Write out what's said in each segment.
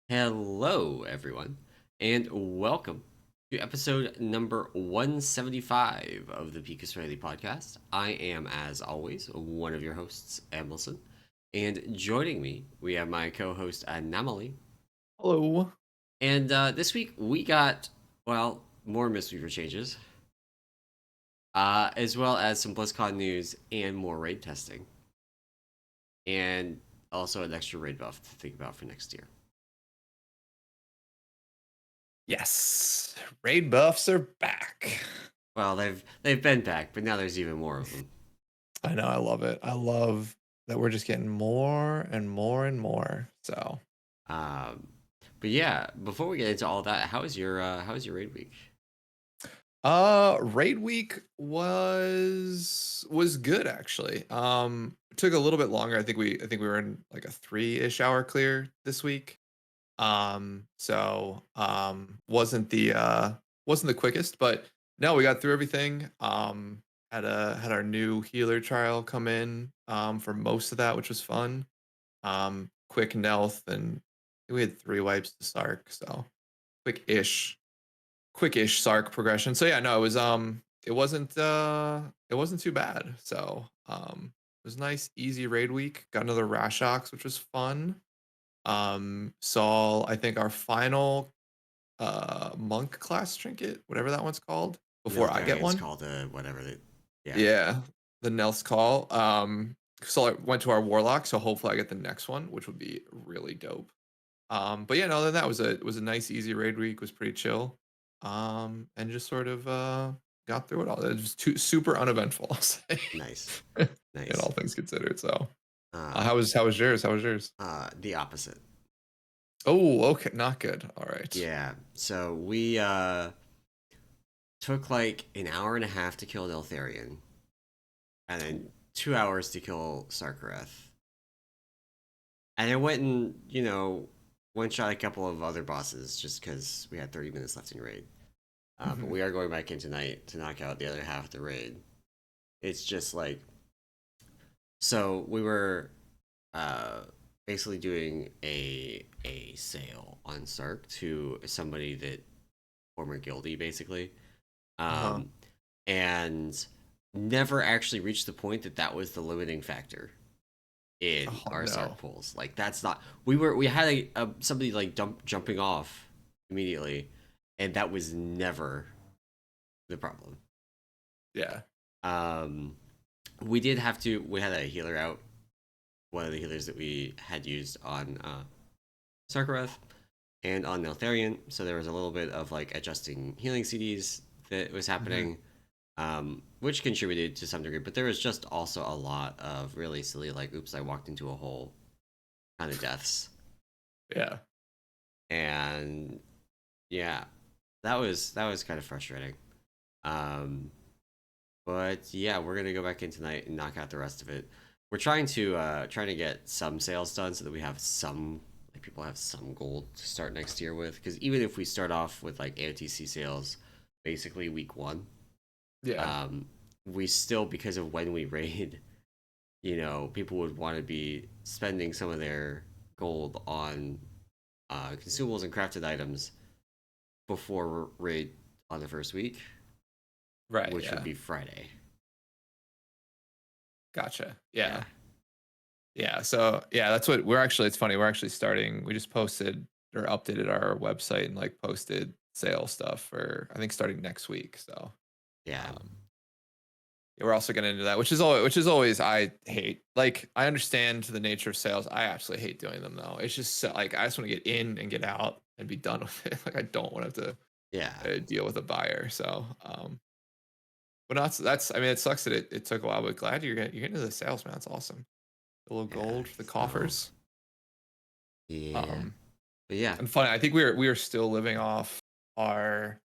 Hello, everyone, and welcome to episode number 175 of the Peak of Serenity podcast. I am, as always, one of your hosts, Emilson, and joining me, we have my co host, Namali. Hello. And this week, we got, well, more Mistweaver changes, as well as some Blizzcon news and more raid testing, and also an extra raid buff to think about for next year. Yes, raid buffs are back. Well, they've been back, but now there's even more of them. I know, I love it. I love that we're just getting more and more and more. So, Um, but yeah, before we get into all that, how was your raid week? raid week was good actually. It took a little bit longer. I think we were in like a 3-ish hour clear this week. Wasn't the quickest, but no, we got through everything. Had our new healer trial come in for most of that, which was fun. Quick Nelth, and we had 3 wipes to Sark, so quick-ish, quick-ish Sark progression. So yeah, no, it wasn't too bad. So it was nice, easy raid week. Got another Rashox, which was fun. Saw, I think, our final monk class trinket, whatever that one's called, before I get Neltharian's one. called whatever they, yeah. Yeah, the Nels call. So I went to our warlock, so hopefully I get the next one, which would be really dope. But yeah, no, other than that, was a nice, easy raid week. Was pretty chill. And just sort of got through it all. It was super uneventful, I'll say, Nice, in nice. all things considered. So, Uh, how was yours? How was yours? the opposite. Oh, okay, not good. All right. Yeah. So we took like an hour and a half to kill Neltharion, and then 2 hours to kill Sarkareth, and I went and one shot a couple of other bosses just because we had 30 minutes left in raid. But Mhm. we are going back in tonight to knock out the other half of the raid. It's just like, so we were uh, basically doing a sale on Sark to somebody that former guildie basically, Uh-huh. um, and never actually reached the point that that was the limiting factor in Oh our Sark no. pulls. Like that's not, we had a somebody like jumping off immediately, and that was never the problem. Yeah. Um, we had a healer out, one of the healers that we had used on Sarkareth and on Neltharion, so there was a little bit of like adjusting healing CDs that was Mhm. happening, which contributed to some degree, but there was just also a lot of really silly, like, oops, I walked into a hole kind of deaths. Yeah. And yeah, that was kind of frustrating. Um, but yeah, we're gonna go back in tonight and knock out the rest of it. We're trying to get some sales done so that we have some, like, people have some gold to start next year with. Because even if we start off with like AOTC sales, basically week one, Yeah. um, we still, because of when we raid, people would want to be spending some of their gold on consumables and crafted items before raid on the first week, Right. which would Yeah. be Friday. Gotcha. Yeah. Yeah. Yeah. So yeah, that's what we're actually. It's funny. We're actually starting. We just posted or updated our website and like posted sale stuff for, I think, starting next week. So Yeah. um, yeah, we're also getting into that, which is always I hate. Like, I understand the nature of sales. I absolutely hate doing them though. It's just like I just want to get in and get out and be done with it. Like, I don't want to have Yeah. to deal with a buyer. So but no, that's, I mean, it sucks that it took a while, but glad you're getting into the sales, man. That's awesome. A little Yeah. gold for the So coffers. yeah. Um, But yeah. and funny, I think we are still living off our,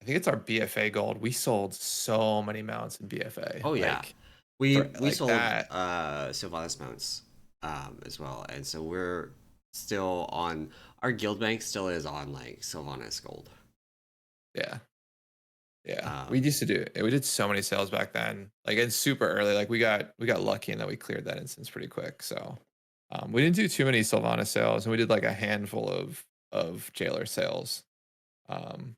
I think it's our BFA gold. We sold so many mounts in BFA, Oh yeah. like We like sold that. Sylvanas mounts as well. And so we're still on, our guild bank still is on like Sylvanas gold. Yeah, yeah. We Um used to do it. We did so many sales back then. Like, it's super early. Like, we got lucky in that we cleared that instance pretty quick. So We didn't do too many Sylvanas sales, and we did like a handful of Jailer sales, um,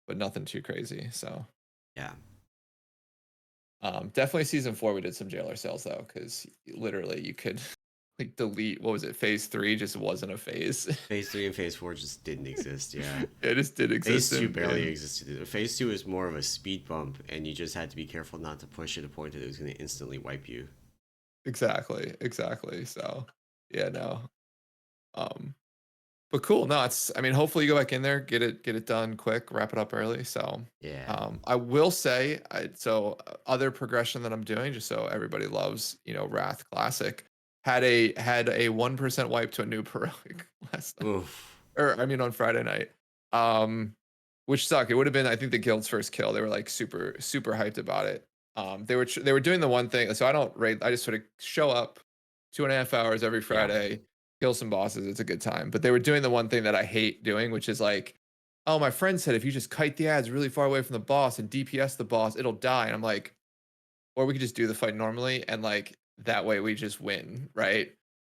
but nothing too crazy. So Yeah. definitely season 4 we did some Jailer sales though, because literally you could like delete, what was it, phase 3 just wasn't a phase. Phase 3 and Phase 4 just didn't exist. Yeah. It just did Phase exist 2 barely in existed. Phase 2 is more of a speed bump, and you just had to be careful not to push at a point that it was going to instantly wipe you. exactly. So yeah, no. Um, but cool. No, it's, I mean, hopefully you go back in there, get it done quick, wrap it up early. So Yeah. I will say, other progression that I'm doing, just so everybody loves, Wrath Classic, had a 1% wipe to a new heroic last night, Oof. or I mean on Friday night, um, which sucked. It would have been, I think, the guild's first kill. They were like super hyped about it. They were doing the one thing. So I don't raid. I just sort of show up 2.5 hours every Yeah. Friday, kill some bosses. It's a good time. But they were doing the one thing that I hate doing, which is like, oh, my friend said if you just kite the ads really far away from the boss and DPS the boss, it'll die. And I'm like, or we could just do the fight normally, and like that way we just win, right?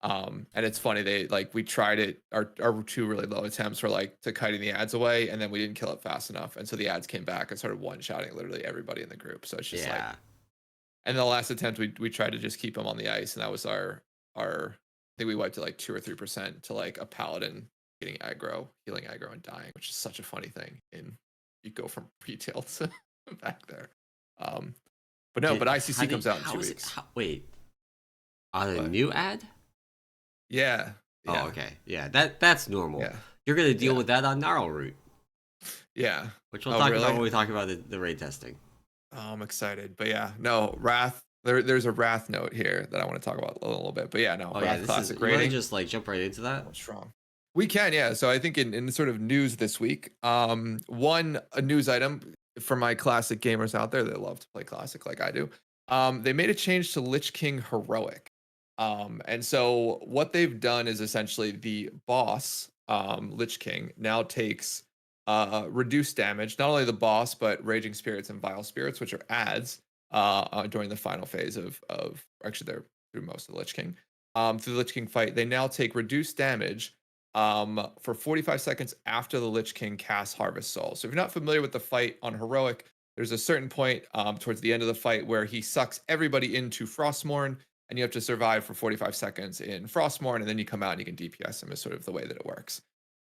And it's funny, they like, we tried it, our two really low attempts were like to kiting the ads away, and then we didn't kill it fast enough, and so the ads came back and started one shotting literally everybody in the group. So it's just like, Yeah. and the last attempt we tried to just keep them on the ice, and that was our I think we wiped it like 2 or 3% to like a paladin getting aggro, healing aggro and dying, which is such a funny thing. And you go from retail to back there. Um, but no, but ICC comes out in How two is it? weeks. Wait, on a But new ad? yeah, Oh, yeah, okay. Yeah, that's normal. yeah, You're gonna deal yeah, with that on Gnarlroot, yeah. which we'll Oh, talk about really? when we talk about the raid testing. Oh, I'm excited. But yeah, no, Wrath. There's a Wrath note here that I want to talk about a little bit. But yeah, no, Oh yeah, Wrath this is. Classic You want to rating. just like jump right into that? Oh, strong. We can, yeah. So I think in sort of news this week, a news item for my classic gamers out there that love to play classic like I do. They made a change to Lich King Heroic. And so what they've done is essentially the boss, Lich King, now takes reduced damage, not only the boss, but Raging Spirits and Vile Spirits, which are adds during the final phase of actually they're through most of the Lich King. Through the Lich King fight, they now take reduced damage for 45 seconds after the Lich King casts Harvest Soul. So if you're not familiar with the fight on Heroic, there's a certain point towards the end of the fight where he sucks everybody into Frostmourne, and you have to survive for 45 seconds in Frostmourne, and then you come out and you can DPS him, is sort of the way that it works.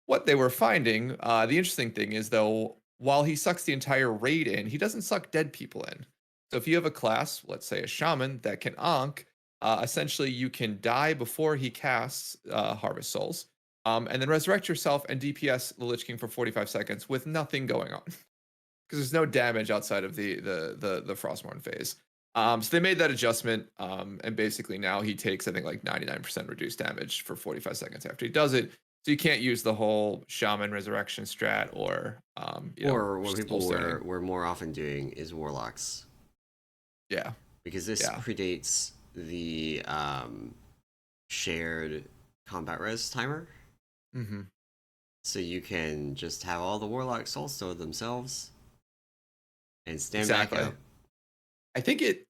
What they were finding, the interesting thing is, though, while he sucks the entire raid in, he doesn't suck dead people in. So if you have a class, let's say a shaman, that can Ankh, essentially you can die before he casts Harvest Souls, and then resurrect yourself and DPS the Lich King for 45 seconds with nothing going on. Because there's no damage outside of the Frostmourne phase. So they made that adjustment, and basically now he takes, I think, like 99% reduced damage for 45 seconds after he does it. So you can't use the whole shaman resurrection strat or Or what soul people stoning. were more often doing is warlocks, Yeah, because this yeah, predates the shared combat res timer. hmm, So you can just have all the warlocks soul stone themselves and stand back exactly. up. I think it.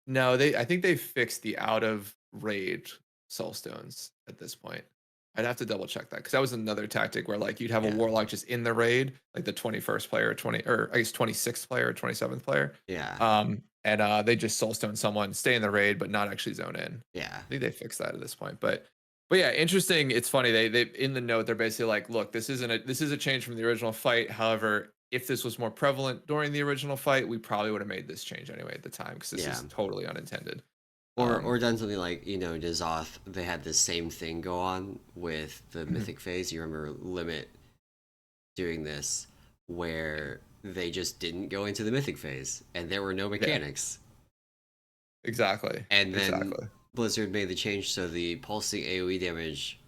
No, I think they fixed the out of raid soul stones at this point. I'd have to double check that, because that was another tactic where like you'd have a Yeah. warlock just in the raid, like the 21st player, or 20, or I guess 26th player or 27th player. Yeah. And they just soulstone someone, stay in the raid, but not actually zone in. Yeah. I think they fixed that at this point. But yeah, interesting. It's funny. They in the note they're basically like, look, this is a change from the original fight. However, if this was more prevalent during the original fight, we probably would have made this change anyway at the time, because this Yeah. is totally unintended. Or done something like, N'Zoth, they had the same thing go on with the Mhm. mythic phase. You remember Limit doing this, where they just didn't go into the mythic phase and there were no Yeah, mechanics. exactly, And then exactly. Blizzard made the change so the pulsing AoE damage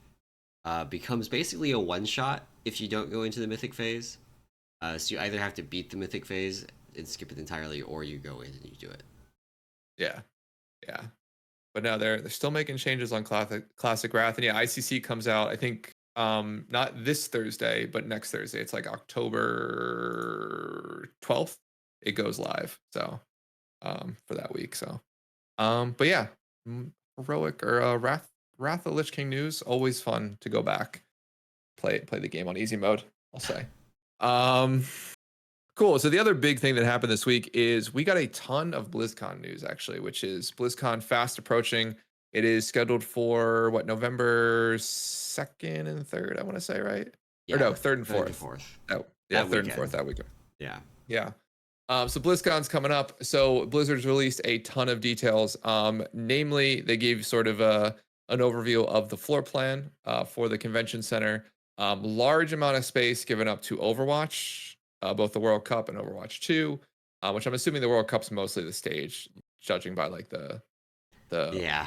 becomes basically a one shot if you don't go into the mythic phase. So you either have to beat the mythic phase and skip it entirely, or you go in and you do it. Yeah, yeah. But no, they're still making changes on classic Wrath, and yeah, ICC comes out, I think, not this Thursday, but next Thursday. It's like October 12th. It goes live, so for that week. So but yeah, heroic or Wrath Wrath of the Lich King news. Always fun to go back, play the game on easy mode, I'll say. Um, cool. So the other big thing that happened this week is we got a ton of BlizzCon news, actually, which is BlizzCon fast approaching. It is scheduled for what, November 2nd and 3rd, I want to say, right? Or Yeah, no, 3rd and third to 4th. fourth. Oh, yeah, That 3rd and 4th weekend. that week. Yeah. Yeah. So BlizzCon's coming up. So Blizzard's released a ton of details. Namely, they gave sort of an overview of the floor plan for the convention center. Large amount of space given up to Overwatch, both the World Cup and Overwatch 2, which I'm assuming the World Cup's mostly the stage, judging by like the Yeah.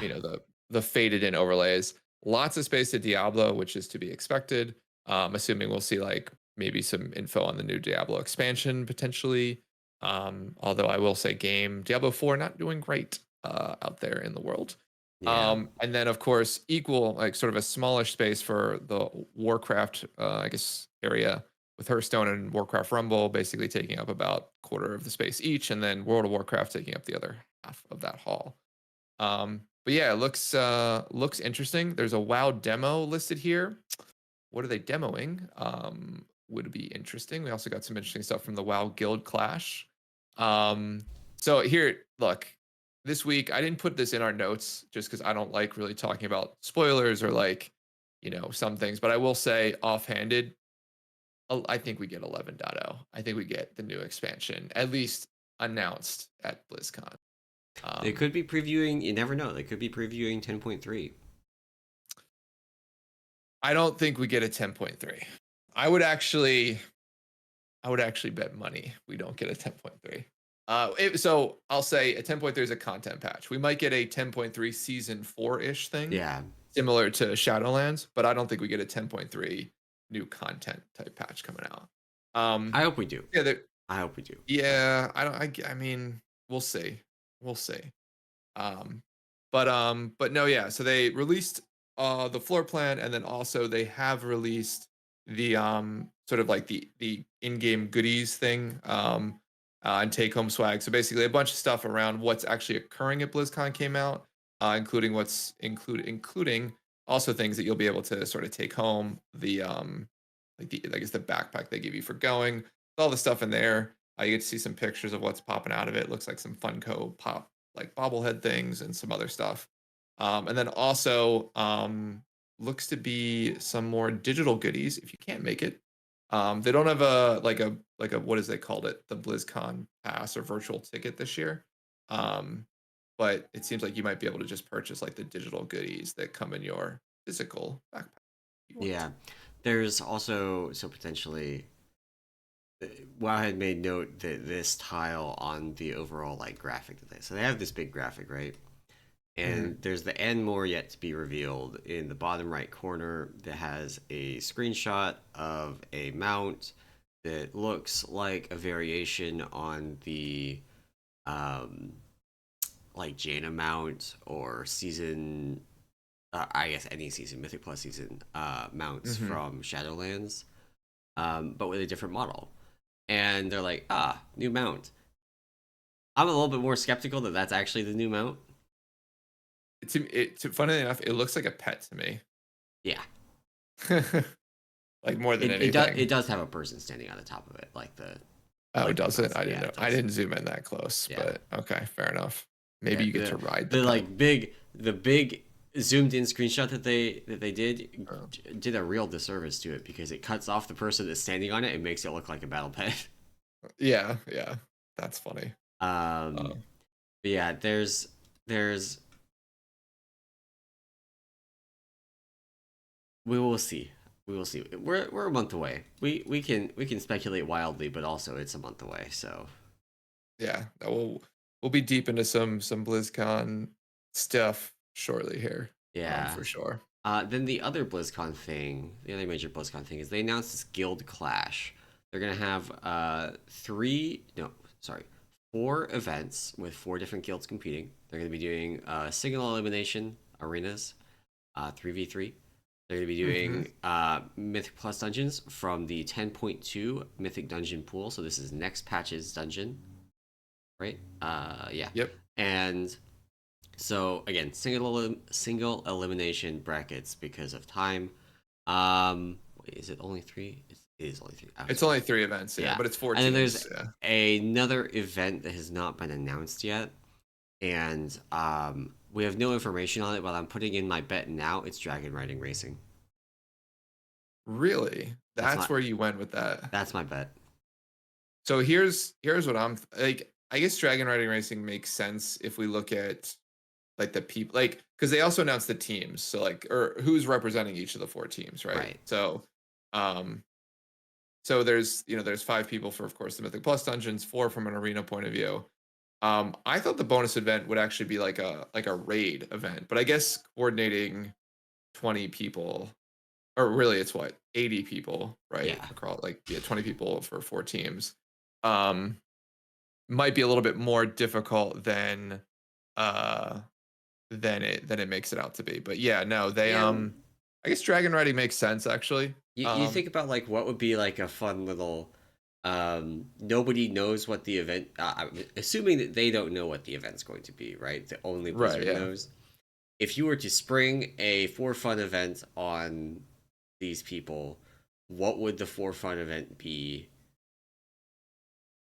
the faded in overlays. Lots of space to Diablo, which is to be expected. Assuming we'll see like maybe some info on the new Diablo expansion potentially. Although I will say Diablo 4 not doing great out there in the world. Yeah. And then of course equal like sort of a smallish space for the Warcraft I guess area with Hearthstone and Warcraft Rumble basically taking up about quarter of the space each, and then World of Warcraft taking up the other half of that hall. But yeah, it looks interesting. There's a WoW demo listed here. What are they demoing? Would be interesting. We also got some interesting stuff from the WoW Guild Clash. So here, look, this week I didn't put this in our notes just because I don't like really talking about spoilers or like, some things. But I will say offhanded, I think we get 11.0. I think we get the new expansion at least announced at BlizzCon. They could be previewing, you never know. They could be previewing 10.3. I don't think we get a 10.3. I would actually bet money we don't get a 10.3. So I'll say a 10.3 is a content patch. We might get a 10.3 season 4-ish thing. Yeah. Similar to Shadowlands, but I don't think we get a 10.3 new content type patch coming out. I hope we do. Yeah, I hope we do. yeah, I mean, we'll see. We'll see. But no, yeah. So they released the floor plan, and then also they have released the sort of like the in-game goodies thing and take-home swag. So basically, a bunch of stuff around what's actually occurring at BlizzCon came out, including including also things that you'll be able to sort of take home. The like the I guess the backpack they give you for going, all the stuff in there. You get to see some pictures of what's popping out of it. Looks like some Funko Pop like bobblehead things and some other stuff. And then also looks to be some more digital goodies if you can't make it. They don't have a what is they called it, the BlizzCon pass or virtual ticket this year. But it seems like you might be able to just purchase like the digital goodies that come in your physical backpack. Yeah. There's also, so potentially, WoW had made note that this tile on the overall like graphic that so they have this big graphic, right? And there's the end more yet to be revealed in the bottom right corner that has a screenshot of a mount that looks like a variation on the like Jaina mount or season I guess any season, Mythic Plus season mounts from Shadowlands, but with a different model. And they're like, new mount. I'm a little bit more skeptical that that's actually the new mount. Funny enough, it looks like a pet to me. Yeah. Like more than anything. It does have a person standing on the top of it, like the. Oh, like does it? I didn't yeah, know. it I didn't zoom in that close, Yeah. but okay, fair enough. Maybe you get to ride the the pet. like big zoomed in screenshot that they did a real disservice to it because it cuts off the person that's standing on it and makes it look like a battle pet. Yeah, that's funny. But yeah, there's we will see. We will see. We're a month away. We can speculate wildly, but also it's a month away. So yeah, we'll be deep into some BlizzCon stuff shortly here. yeah, for sure. Then the other BlizzCon thing, the other major BlizzCon thing is they announced this Guild Clash. They're gonna have 4 events with 4 different guilds competing. They're gonna be doing single elimination arenas, 3v3. They're going to be doing Mythic Plus dungeons from the 10.2 Mythic Dungeon pool. So this is next patch's dungeon, right? Yeah. Yep. And So again, single elimination brackets because of time. Wait, is it only three? It is only three. I was It's wrong. only 3 events, yeah, Yeah, but it's 4 and then there's teams. Yeah. another event that has not been announced yet, and we have no information on it. But I'm putting in my bet now. It's dragon riding racing. Really? That's my That's where you went with that. that's my bet. So here's what I'm like. I guess Dragon Riding Racing makes sense if we look at like the people, like, because they also announced the teams, so like, or who's representing each of the 4 teams, right? Right. Um so there's 5 people for, of course, the Mythic Plus dungeons, 4 from an arena point of view. I thought the bonus event would actually be like a raid event, but I guess coordinating 20 people, or really it's what, 80 people, right? Yeah. Across, like, yeah, 20 people for 4 teams. Um, might be a little bit more difficult uh than it makes it out to be. But yeah, no, they Yeah. I guess dragon riding makes sense actually. You think about like what would be like a fun little nobody knows what the event I'm assuming that they don't know what the event's going to be, right? The only Right, Blizzard yeah. knows. If you were to spring a for fun event on these people, what would the for fun event be?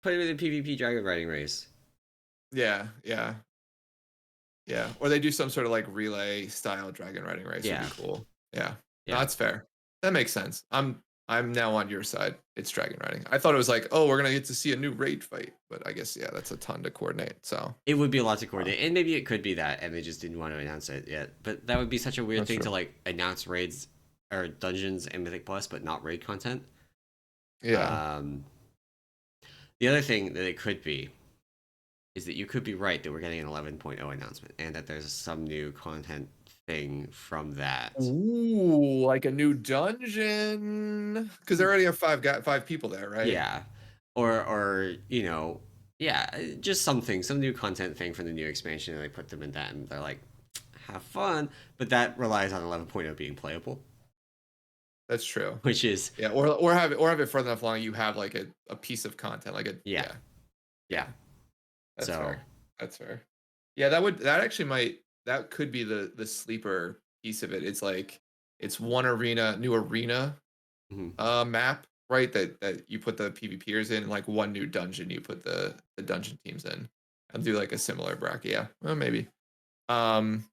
Put it in a PvP dragon riding race. Yeah, yeah. Yeah. Or they do some sort of like relay style dragon riding race would be Yeah. cool. Yeah. No, Yeah. that's fair. That makes sense. I'm now on your side. It's dragon riding. I thought it was like, oh, we're gonna get to see a new raid fight, but I guess yeah, that's a ton to coordinate. So It would be a lot to uh, coordinate, and maybe it could be that, and they just didn't want to announce it yet. But that would be such a weird that's thing to true. like announce raids or dungeons and Mythic Plus, but not raid content. Yeah. Um, the other thing that it could be is that you could be right that we're getting an 11.0 announcement, and that there's some new content thing from that. Ooh, like a new dungeon. Because they already have 5 people there, right? Yeah, or yeah, just something, some new content thing from the new expansion, and they put them in that, and they're like, have fun, but that relies on 11.0 being playable, That's true. which is Yeah, or have it further enough along you have like a piece of content, like a yeah, yeah, yeah. yeah. That's So fair. That's fair. Yeah, that actually might, that could be the sleeper piece of it. It's like it's one new arena mhm. map, right? That you put the PvPers in, and like one new dungeon you put the dungeon teams in, and do like a similar bracket. Yeah, well maybe. Um,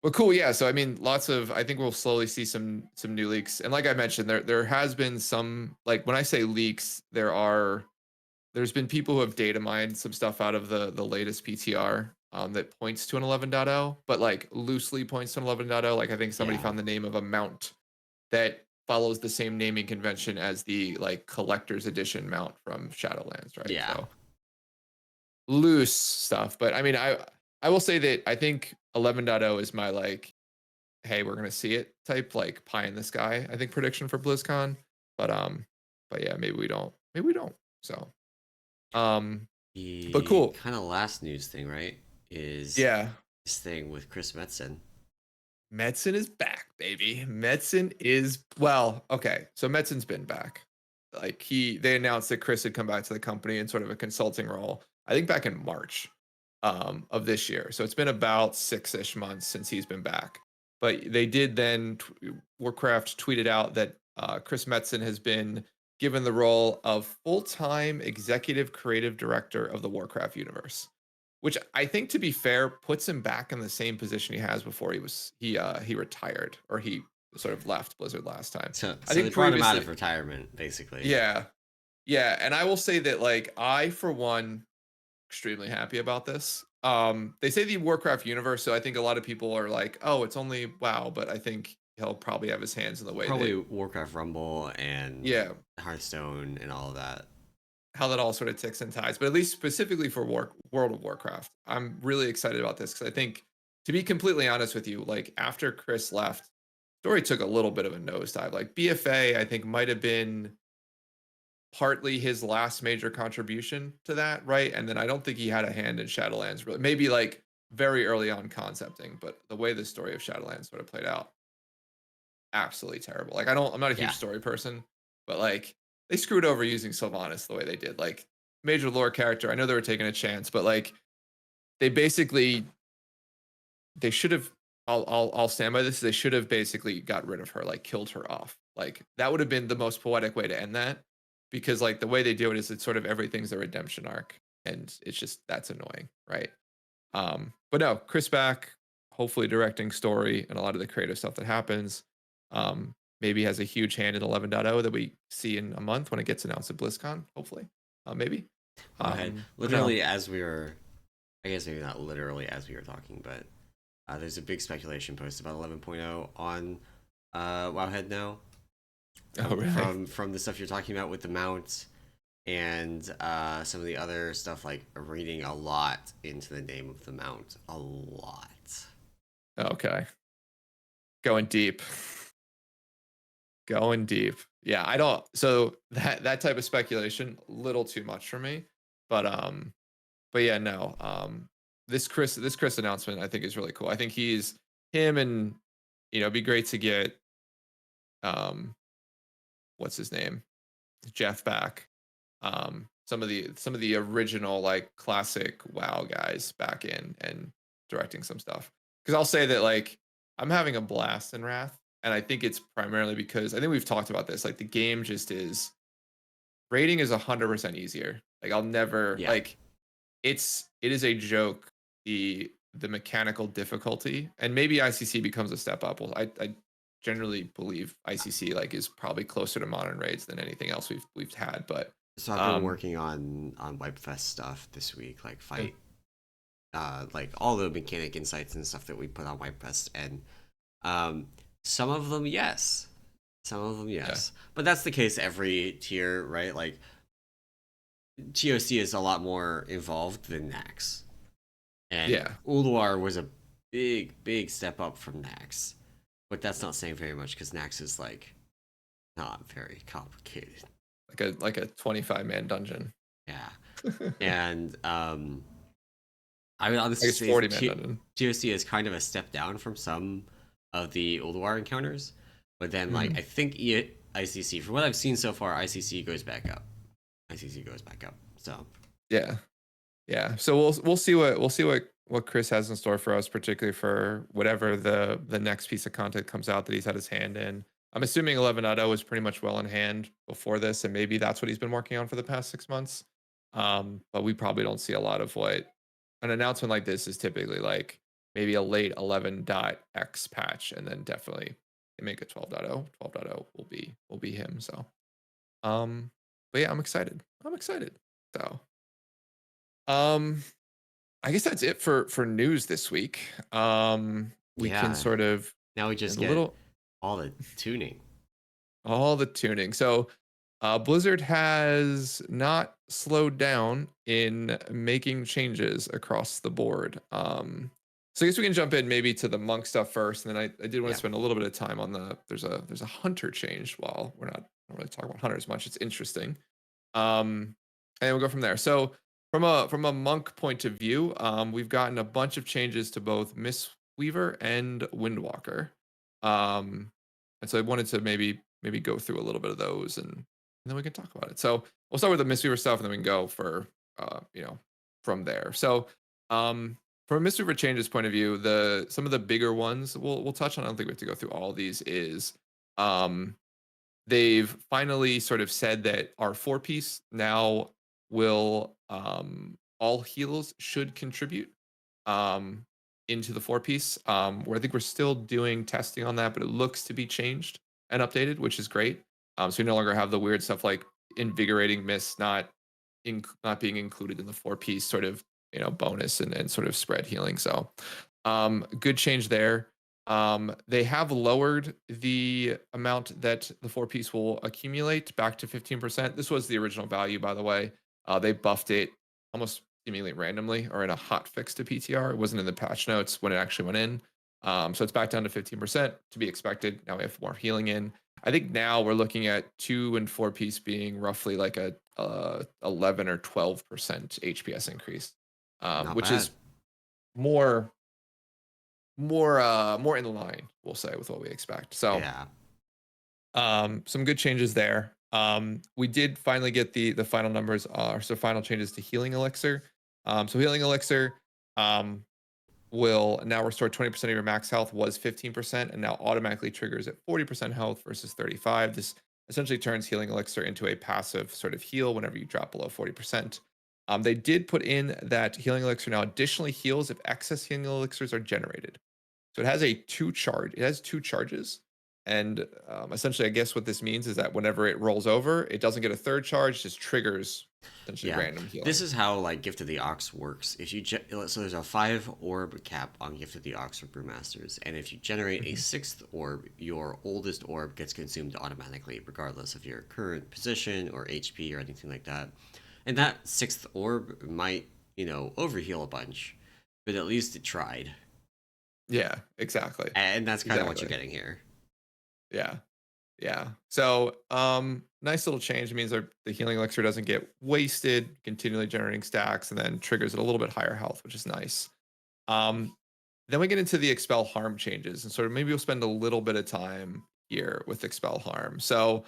Well, cool. Yeah. So, I mean, I think we'll slowly see some new leaks. And like I mentioned, there has been some, like when I say leaks, there's been people who have data mined some stuff out of the latest PTR that points to an 11.0, but like loosely points to an 11.0. Like I think somebody Yeah, found the name of a mount that follows the same naming convention as the like collector's edition mount from Shadowlands, right? yeah, So loose stuff. But I mean, I will say that I think 11.0 is my like, hey, we're gonna see it type, like pie in the sky, I think, prediction for BlizzCon. But but yeah, maybe we don't. Maybe we don't. So um but the cool. kind of last news thing, right, is Yeah. this thing with Chris Metzen. Metzen is back, baby. Metzen is, well, okay. So Metzen's been back. Like they announced that Chris had come back to the company in sort of a consulting role, I think back in March of this year. So it's been about 6-ish months since he's been back. But they did then, Warcraft tweeted out that Chris Metzen has been given the role of full-time executive creative director of the Warcraft universe, which I think, to be fair, puts him back in the same position he has before he retired, or he sort of left Blizzard last time. So I so they think brought him out previously, of retirement, basically. yeah, yeah, and I will say that, like, I for one extremely happy about this. They say the Warcraft universe, so I think a lot of people are like, oh, it's only WoW, but I think he'll probably have his hands in the way Probably that, Warcraft Rumble and yeah, Hearthstone and all of that. how that all sort of ticks and ties. But at least specifically for World of Warcraft, I'm really excited about this because I think, to be completely honest with you, like after Chris left, story took a little bit of a nosedive. Like BFA, I think might have been partly his last major contribution to that, right? And then I don't think he had a hand in Shadowlands really. Maybe like very early on concepting, but the way the story of Shadowlands sort of played out, absolutely terrible. Like I'm not a huge Yeah, story person, but like they screwed over using Sylvanas the way they did. Like major lore character, I know they were taking a chance, but like they basically they should have. I'll stand by this. They should have basically got rid of her, like killed her off. Like that would have been the most poetic way to end that, because like the way they do it is it's sort of everything's a redemption arc, and it's just that's annoying, right? But no, Chris back, hopefully directing story and a lot of the creative stuff that happens. Maybe has a huge hand in 11.0 that we see in a month when it gets announced at BlizzCon. Hopefully, maybe. Wowhead. But no, Literally, as we were, I guess maybe not literally as we were talking, but there's a big speculation post about 11.0 on Wowhead now. oh really? From the stuff you're talking about with the mount and some of the other stuff, like reading a lot into the name of the mount. A lot. Okay, going deep, going deep. Yeah, I don't. So that type of speculation, little too much for me. But yeah, no. This Chris announcement I think is really cool. I think he's him, and it'd be great to get what's his name, Jeff back. Some of the original like classic WoW guys back in and directing some stuff. Because I'll say that like I'm having a blast in Wrath, and I think it's primarily because I think we've talked about this. Like the game just is rating is 100% easier. Like I'll never Yeah. like it is a joke, the mechanical difficulty, and maybe ICC becomes a step up. Well, I generally believe ICC like is probably closer to modern raids than anything else we've had. But So I've been working on Wipefest stuff this week, like fight, like all the mechanic insights and stuff that we put on Wipefest, and some of them yes, some of them yes, but that's the case every tier, right? Like TOC is a lot more involved than Nax, and yeah, Ulduar was a big step up from Nax, but that's not saying very much because Nax is like not very complicated. like a 25-man dungeon. Yeah, and I would I honestly guess say 40-man dungeon. TOC is kind of a step down from some of the Ulduar encounters, but then like I think ICC, from what I've seen so far, ICC goes back up. ICC goes back up. So Yeah, yeah. So we'll see what Chris has in store for us, particularly for whatever the next piece of content comes out that he's had his hand in. I'm assuming 11.0 was pretty much well in hand before this, and maybe that's what he's been working on for the past 6 months. But we probably don't see a lot of what an announcement like this is typically like maybe a late 11.x patch, and then definitely they make a 12.0. 12.0 will be him. So, but yeah, I'm excited. I'm excited. So, um, I guess that's it for news this week. We can yeah, sort of now we just a get little all the tuning. all the tuning. So, Blizzard has not slowed down in making changes across the board. So I guess we can jump in maybe to the monk stuff first, and then I did want to Yeah, spend a little bit of time on there's a hunter change. While we're not really talking about hunter as much, it's interesting. And we'll go from there. So from a monk point of view, we've gotten a bunch of changes to both Mistweaver and Windwalker. And so I wanted to maybe go through a little bit of those, and then we can talk about it. So we'll start with the Mistweaver stuff, and then we can go for from there. So from a Mistweaver changes point of view, some of the bigger ones we'll touch on. I don't think we have to go through all of these. Is they've finally sort of said that our 4-piece now will all heals should contribute um, into the 4-piece. Where I think we're still doing testing on that, but it looks to be changed and updated, which is great. So we no longer have the weird stuff like invigorating mist not being included in the 4-piece sort of bonus and sort of spread healing. So good change there. They have lowered the amount that the 4-piece will accumulate back to 15%. This was the original value, by the way. They buffed it almost seemingly randomly or in a hot fix to PTR. It wasn't in the patch notes when it actually went in. So it's back down to 15% to be expected. Now we have more healing in. I think now we're looking at 2 and 4-piece being roughly like a 11 or 12% HPS increase, not which bad. is more more in line, we'll say, with what we expect. So Yeah, some good changes there. We did finally get the final numbers, so final changes to healing elixir. So healing elixir, will now restore 20% of your max health, was 15%, and now automatically triggers at 40% health versus 35. This essentially turns Healing Elixir into a passive sort of heal whenever you drop below 40%. They did put in that Healing Elixir now additionally heals if excess Healing Elixirs are generated. So it has two charges. And essentially, I guess what this means is that whenever it rolls over, it doesn't get a third charge, just triggers essentially Yeah, random this healing. is how like Gift of the Ox works. If you so there's a 5 orb cap on Gift of the Ox for Brewmasters, and if you generate a Mhm. 6th orb, your oldest orb gets consumed automatically, regardless of your current position or HP or anything like that. And that 6th orb might, overheal a bunch, but at least it tried, Yeah, exactly. and that's kind of what you're Exactly. getting here. Yeah. Yeah. So, nice little change. It means that the healing elixir doesn't get wasted, continually generating stacks, and then triggers at a little bit higher health, which is nice. Um, then we get into the expel harm changes, and sort of maybe we'll spend a little bit of time here with expel harm. So,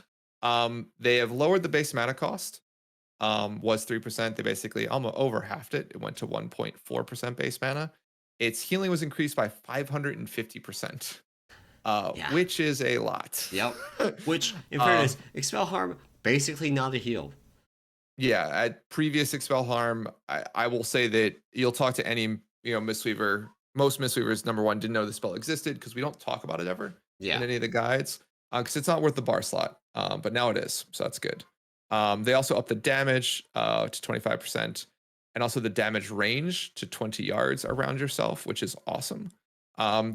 they have lowered the base mana cost. Was 3%. They basically almost over halved it. It went to 1.4% base mana. Its healing was increased by 550%, Yeah. which is a lot. Yep. Which, in uh, fairness, Expel Harm basically not a heal. Yeah, at previous Expel Harm, I will say that you'll talk to any, Mistweaver. Most Mistweavers, number one, didn't know the spell existed because we don't talk about it ever in Yeah. any of the guides because it's not worth the bar slot. But now it is, so that's good. They also up the damage to 25% and also the damage range to 20 yards around yourself, which is awesome.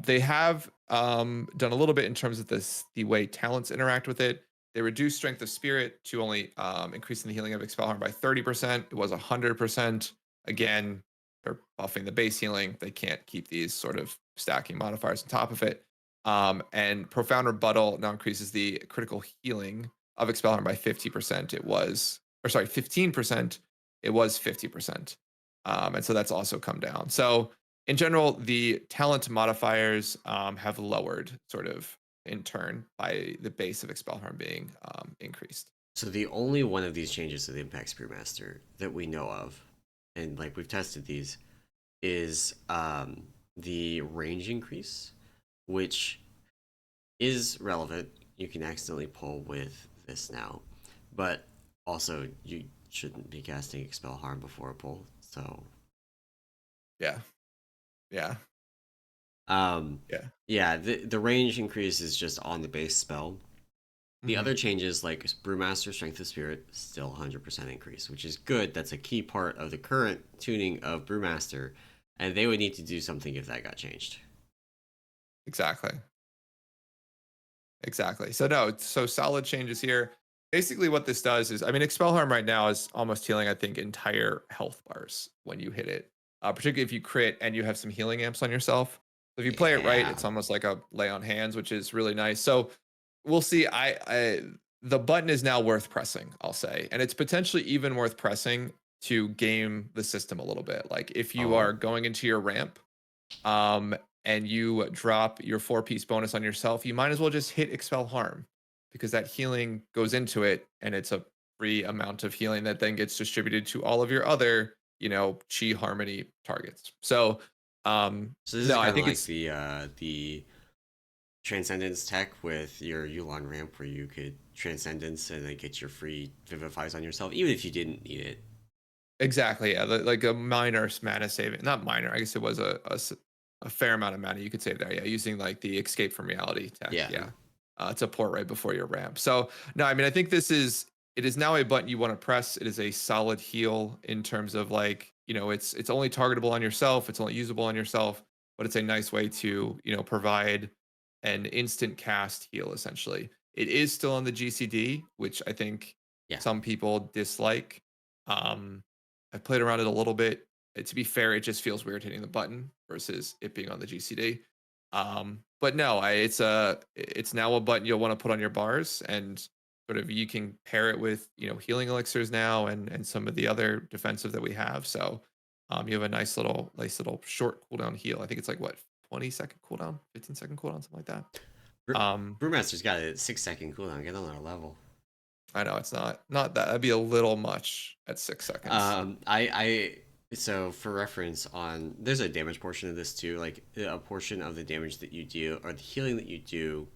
They have done a little bit in terms of the way talents interact with it. They reduced strength of spirit to only increasing the healing of expel harm by 30%. It was 100%. Again, they're buffing the base healing. They can't keep these sort of stacking modifiers on top of it. And profound rebuttal now increases the critical healing of expel harm by 50%. It was, or sorry, 15%. It was 50%. And so that's also come down. So in general, the talent modifiers have lowered sort of in turn by the base of expel harm being increased. So the only one of these changes to the Impact Brewmaster that we know of, and like we've tested these, is the range increase, which is relevant. You can accidentally pull with this now, but also you shouldn't be casting Expel Harm before a pull. So, Yeah, yeah, um, yeah. yeah, the range increase is just on the base spell. The Hmm. other changes, like Brewmaster Strength of Spirit, still 100% increase, which is good. That's a key part of the current tuning of Brewmaster, and they would need to do something if that got changed. Exactly, exactly. So no, so solid changes here. Basically, what this does is, I mean, expel harm right now is almost healing, I think, entire health bars when you hit it. Particularly if you crit and you have some healing amps on yourself. If you play it right, Yeah. it's almost like a lay on hands, which is really nice. So we'll see. The button is now worth pressing, I'll say, and it's potentially even worth pressing to game the system a little bit. Like if you Oh. are going into your ramp, um, and you drop your 4-piece bonus on yourself, you might as well just hit expel harm because that healing goes into it, and it's a free amount of healing that then gets distributed to all of your other, chi harmony targets. So, So this is no, I kind of think like it's the Transcendence tech with your Yulon ramp, where you could Transcendence and then get your free Vivifies on yourself, even if you didn't need it. exactly, yeah, like a minor mana saving, not minor. I guess it was a fair amount of mana you could save there. Yeah, using like the escape from reality tech. Yeah. Yeah, to port right before your ramp. So no, I mean I think it is now a button you want to press. It is a solid heal in terms of like it's only targetable on yourself. It's only usable on yourself, but it's a nice way to provide an instant cast heal essentially. It is still on the GCD, which I think Yeah. some people dislike. Um, I've played around it a little bit. To be fair, it just feels weird hitting the button versus it being on the GCD. But no, it's now a button you'll want to put on your bars, and sort of you can pair it with healing elixirs now and some of the other defensive that we have. So you have a nice little short cooldown heal. I think it's like what 20-second cooldown, 15-second cooldown, something like that. Brewmaster's got a 6-second cooldown. Get on our level. I know it's not that. That'd be a little much at 6 seconds. I So for reference, on there's a damage portion of this too. Like a portion of the damage that you do or the healing that you do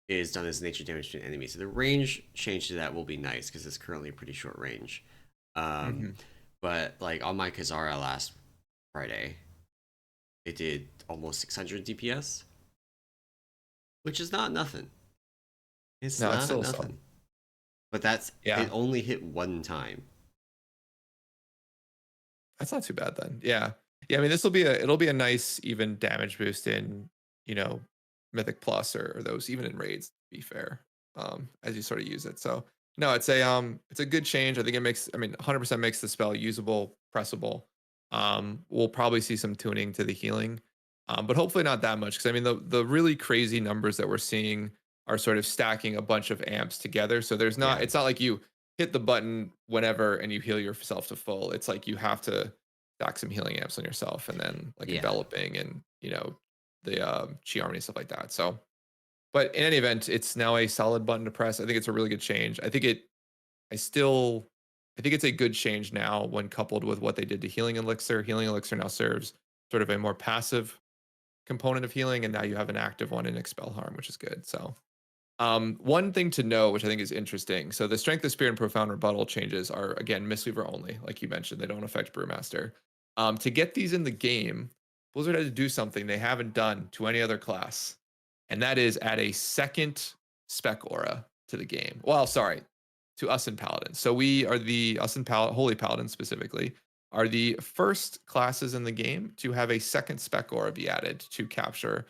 is done as nature damage to an enemy. So the range change to that will be nice because it's currently pretty short range. Um, Hmm. but like on my Kazara last Friday, it did almost 600 DPS, which is not nothing. It's No, it's not still some. nothing. But that's it Yeah, only hit one time. that's not too bad then. Yeah, yeah. I mean, this will be a it'll be a nice even damage boost in you know Mythic Plus or those even in raids. To be fair, as you sort of use it. So no, it's a good change. I think it makes 100% makes the spell usable, pressable. We'll probably see some tuning to the healing, but hopefully not that much because I mean the really crazy numbers that we're seeing are sort of stacking a bunch of amps together. So there's not Yeah, it's not like you hit the button whenever and you heal yourself to full. It's like you have to stack some healing amps on yourself and then like yeah, enveloping and the chi harmony stuff like that. So, but in any event, it's now a solid button to press. I think it's a really good change. I still, I think it's a good change now when coupled with what they did to healing elixir. Healing elixir now serves sort of a more passive component of healing, and now you have an active one in expel harm, which is good. So one thing to know, which I think is interesting. So the Strength of Spirit and Profound Rebuttal changes are again Mistweaver only, like you mentioned. They don't affect Brewmaster. To get these in the game, Blizzard had to do something they haven't done to any other class, and that is add a second spec aura to the game. Well, sorry, to us and Paladins. So we are the us and Holy Paladins specifically are the first classes in the game to have a second spec aura be added to capture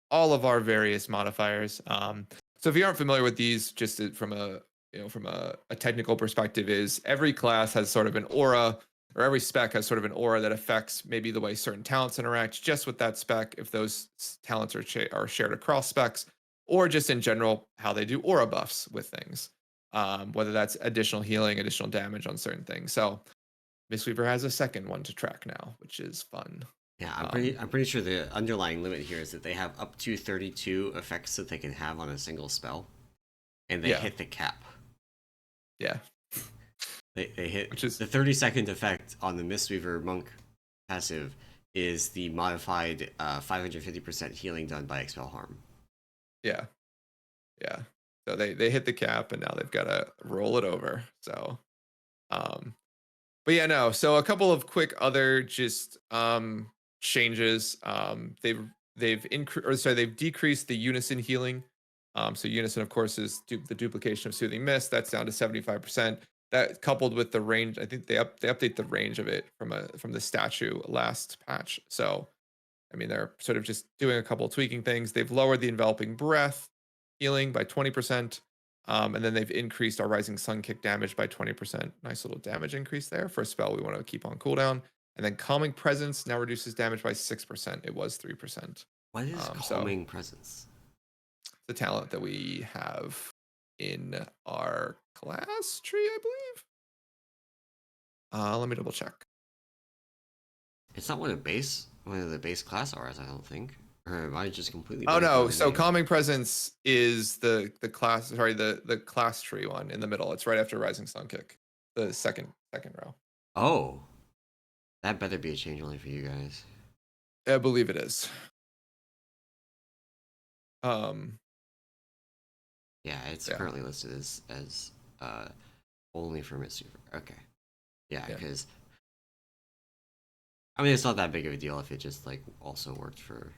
all of our various modifiers. So if you aren't familiar with these, just from a from a technical perspective, is every class has sort of an aura, or every spec has sort of an aura that affects maybe the way certain talents interact just with that spec, if those talents are shared across specs, or just in general how they do aura buffs with things, whether that's additional healing, additional damage on certain things. So Mistweaver has a second one to track now, which is fun. yeah. Um, I'm pretty sure the underlying limit here is that they have up to 32 effects that they can have on a single spell, and they yeah, hit the cap. yeah, They hit which is the 30-second effect on the Mistweaver Monk passive is the modified 550% healing done by Expel Harm. yeah. Yeah. So they hit the cap and now they've got to roll it over. So um but yeah, no. So a couple of quick other just changes. They've increased or sorry, they've decreased the unison healing. So unison of course is the duplication of soothing mist. That's down to 75%. That coupled with the range, I think they update the range of it from the statue last patch. So I mean, they're sort of just doing a couple of tweaking things. They've lowered the enveloping breath healing by 20%. And then they've increased our rising sun kick damage by 20%. Nice little damage increase there for a spell we want to keep on cooldown. And then calming presence now reduces damage by 6%. It was 3%. What is So calming presence? the talent that we have in our class tree, I believe. Let me double check. It's not one of the base class auras, I don't think. Or am I just completely Oh blanking on no, the so name? calming presence is the class sorry, the class tree one in the middle. It's right after rising sun kick. The second row. Oh, that better be a change only for you guys. I believe it is. Um Yeah, it's yeah, currently listed as uh only for Mistweaver. Okay. Yeah, yeah. because I mean it's not that big of a deal if it just like also worked for.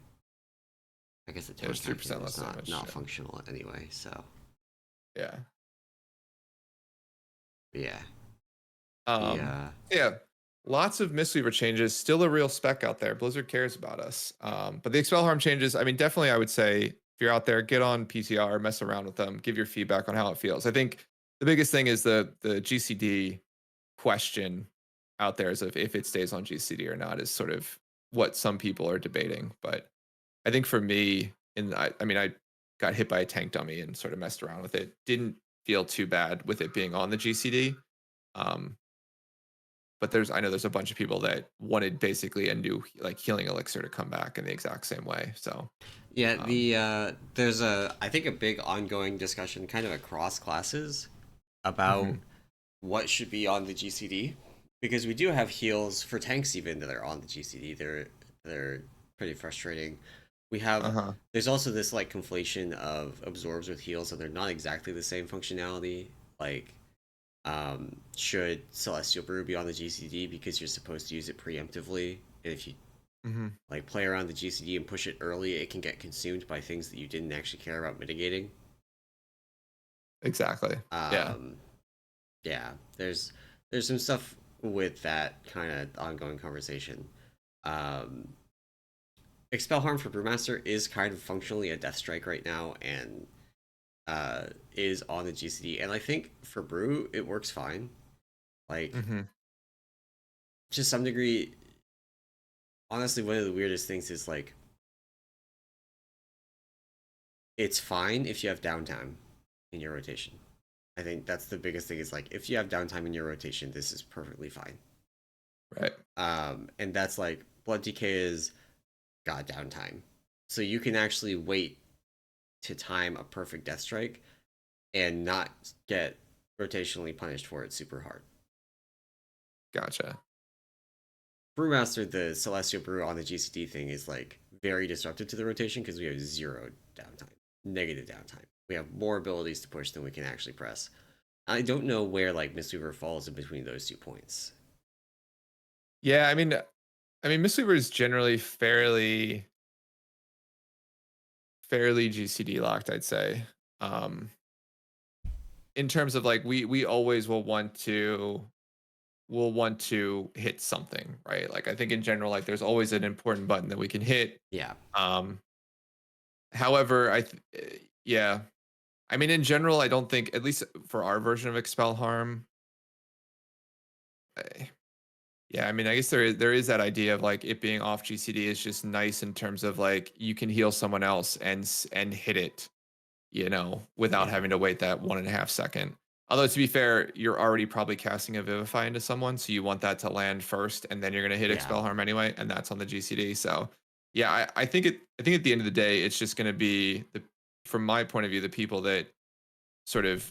I guess the There's talent 3% calculator is less damage. not Yeah. functional anyway. So Yeah. yeah, the Um yeah. Lots of Mistweaver changes. Still a real spec out there. Blizzard cares about us. But the expel harm changes, I mean, definitely I would say if you're out there, get on PTR, mess around with them, give your feedback on how it feels. I think the biggest thing is the GCD question out there is if it stays on GCD or not is sort of what some people are debating. But I think for me, I mean, I got hit by a tank dummy and sort of messed around with it. Didn't feel too bad with it being on the GCD. Um, but I know there's a bunch of people that wanted basically a new like healing elixir to come back in the exact same way. So yeah um, there's a I think a big ongoing discussion kind of across classes about mhm. what should be on the GCD. because we do have heals for tanks even that are on the GCD. They're pretty frustrating. We have Uh-huh. there's also this like conflation of absorbs with heals, and they're not exactly the same functionality. Like, should Celestial Brew be on the GCD because you're supposed to use it preemptively, and if you Mm-hmm. like play around the GCD and push it early, it can get consumed by things that you didn't actually care about mitigating. Exactly. Yeah. Um, yeah, there's some stuff with that kind of ongoing conversation. Um, Expel Harm for Brewmaster is kind of functionally a death strike right now, and is on the GCD, and I think for Brew it works fine. Like, Mm-hmm. to some degree, honestly, one of the weirdest things is like it's fine if you have downtime in your rotation. I think that's the biggest thing is like if you have downtime in your rotation, this is perfectly fine. Right. And that's like Blood DK is got downtime. So you can actually wait to time a perfect death strike and not get rotationally punished for it super hard. Gotcha. Brewmaster, the Celestial Brew on the GCD thing is like very disruptive to the rotation because we have zero downtime, negative downtime. We have more abilities to push than we can actually press. I don't know where like Mistweaver falls in between those 2 points. Yeah, I mean Mistweaver is generally fairly GCD locked, I'd say. Um in terms of like we always will want to hit something, right? Like I think in general, like there's always an important button that we can hit. Yeah, Um, however, yeah, I mean in general, I don't think at least for our version of Expel Harm, I, yeah, I mean I guess there is that idea of like it being off GCD is just nice in terms of like you can heal someone else and hit it, without yeah, having to wait that 1.5 second. Although to be fair, you're already probably casting a Vivify into someone, so you want that to land first, and then you're gonna hit yeah, Expel Harm anyway, and that's on the GCD. So yeah, I think at the end of the day, it's just gonna be from my point of view, the people that sort of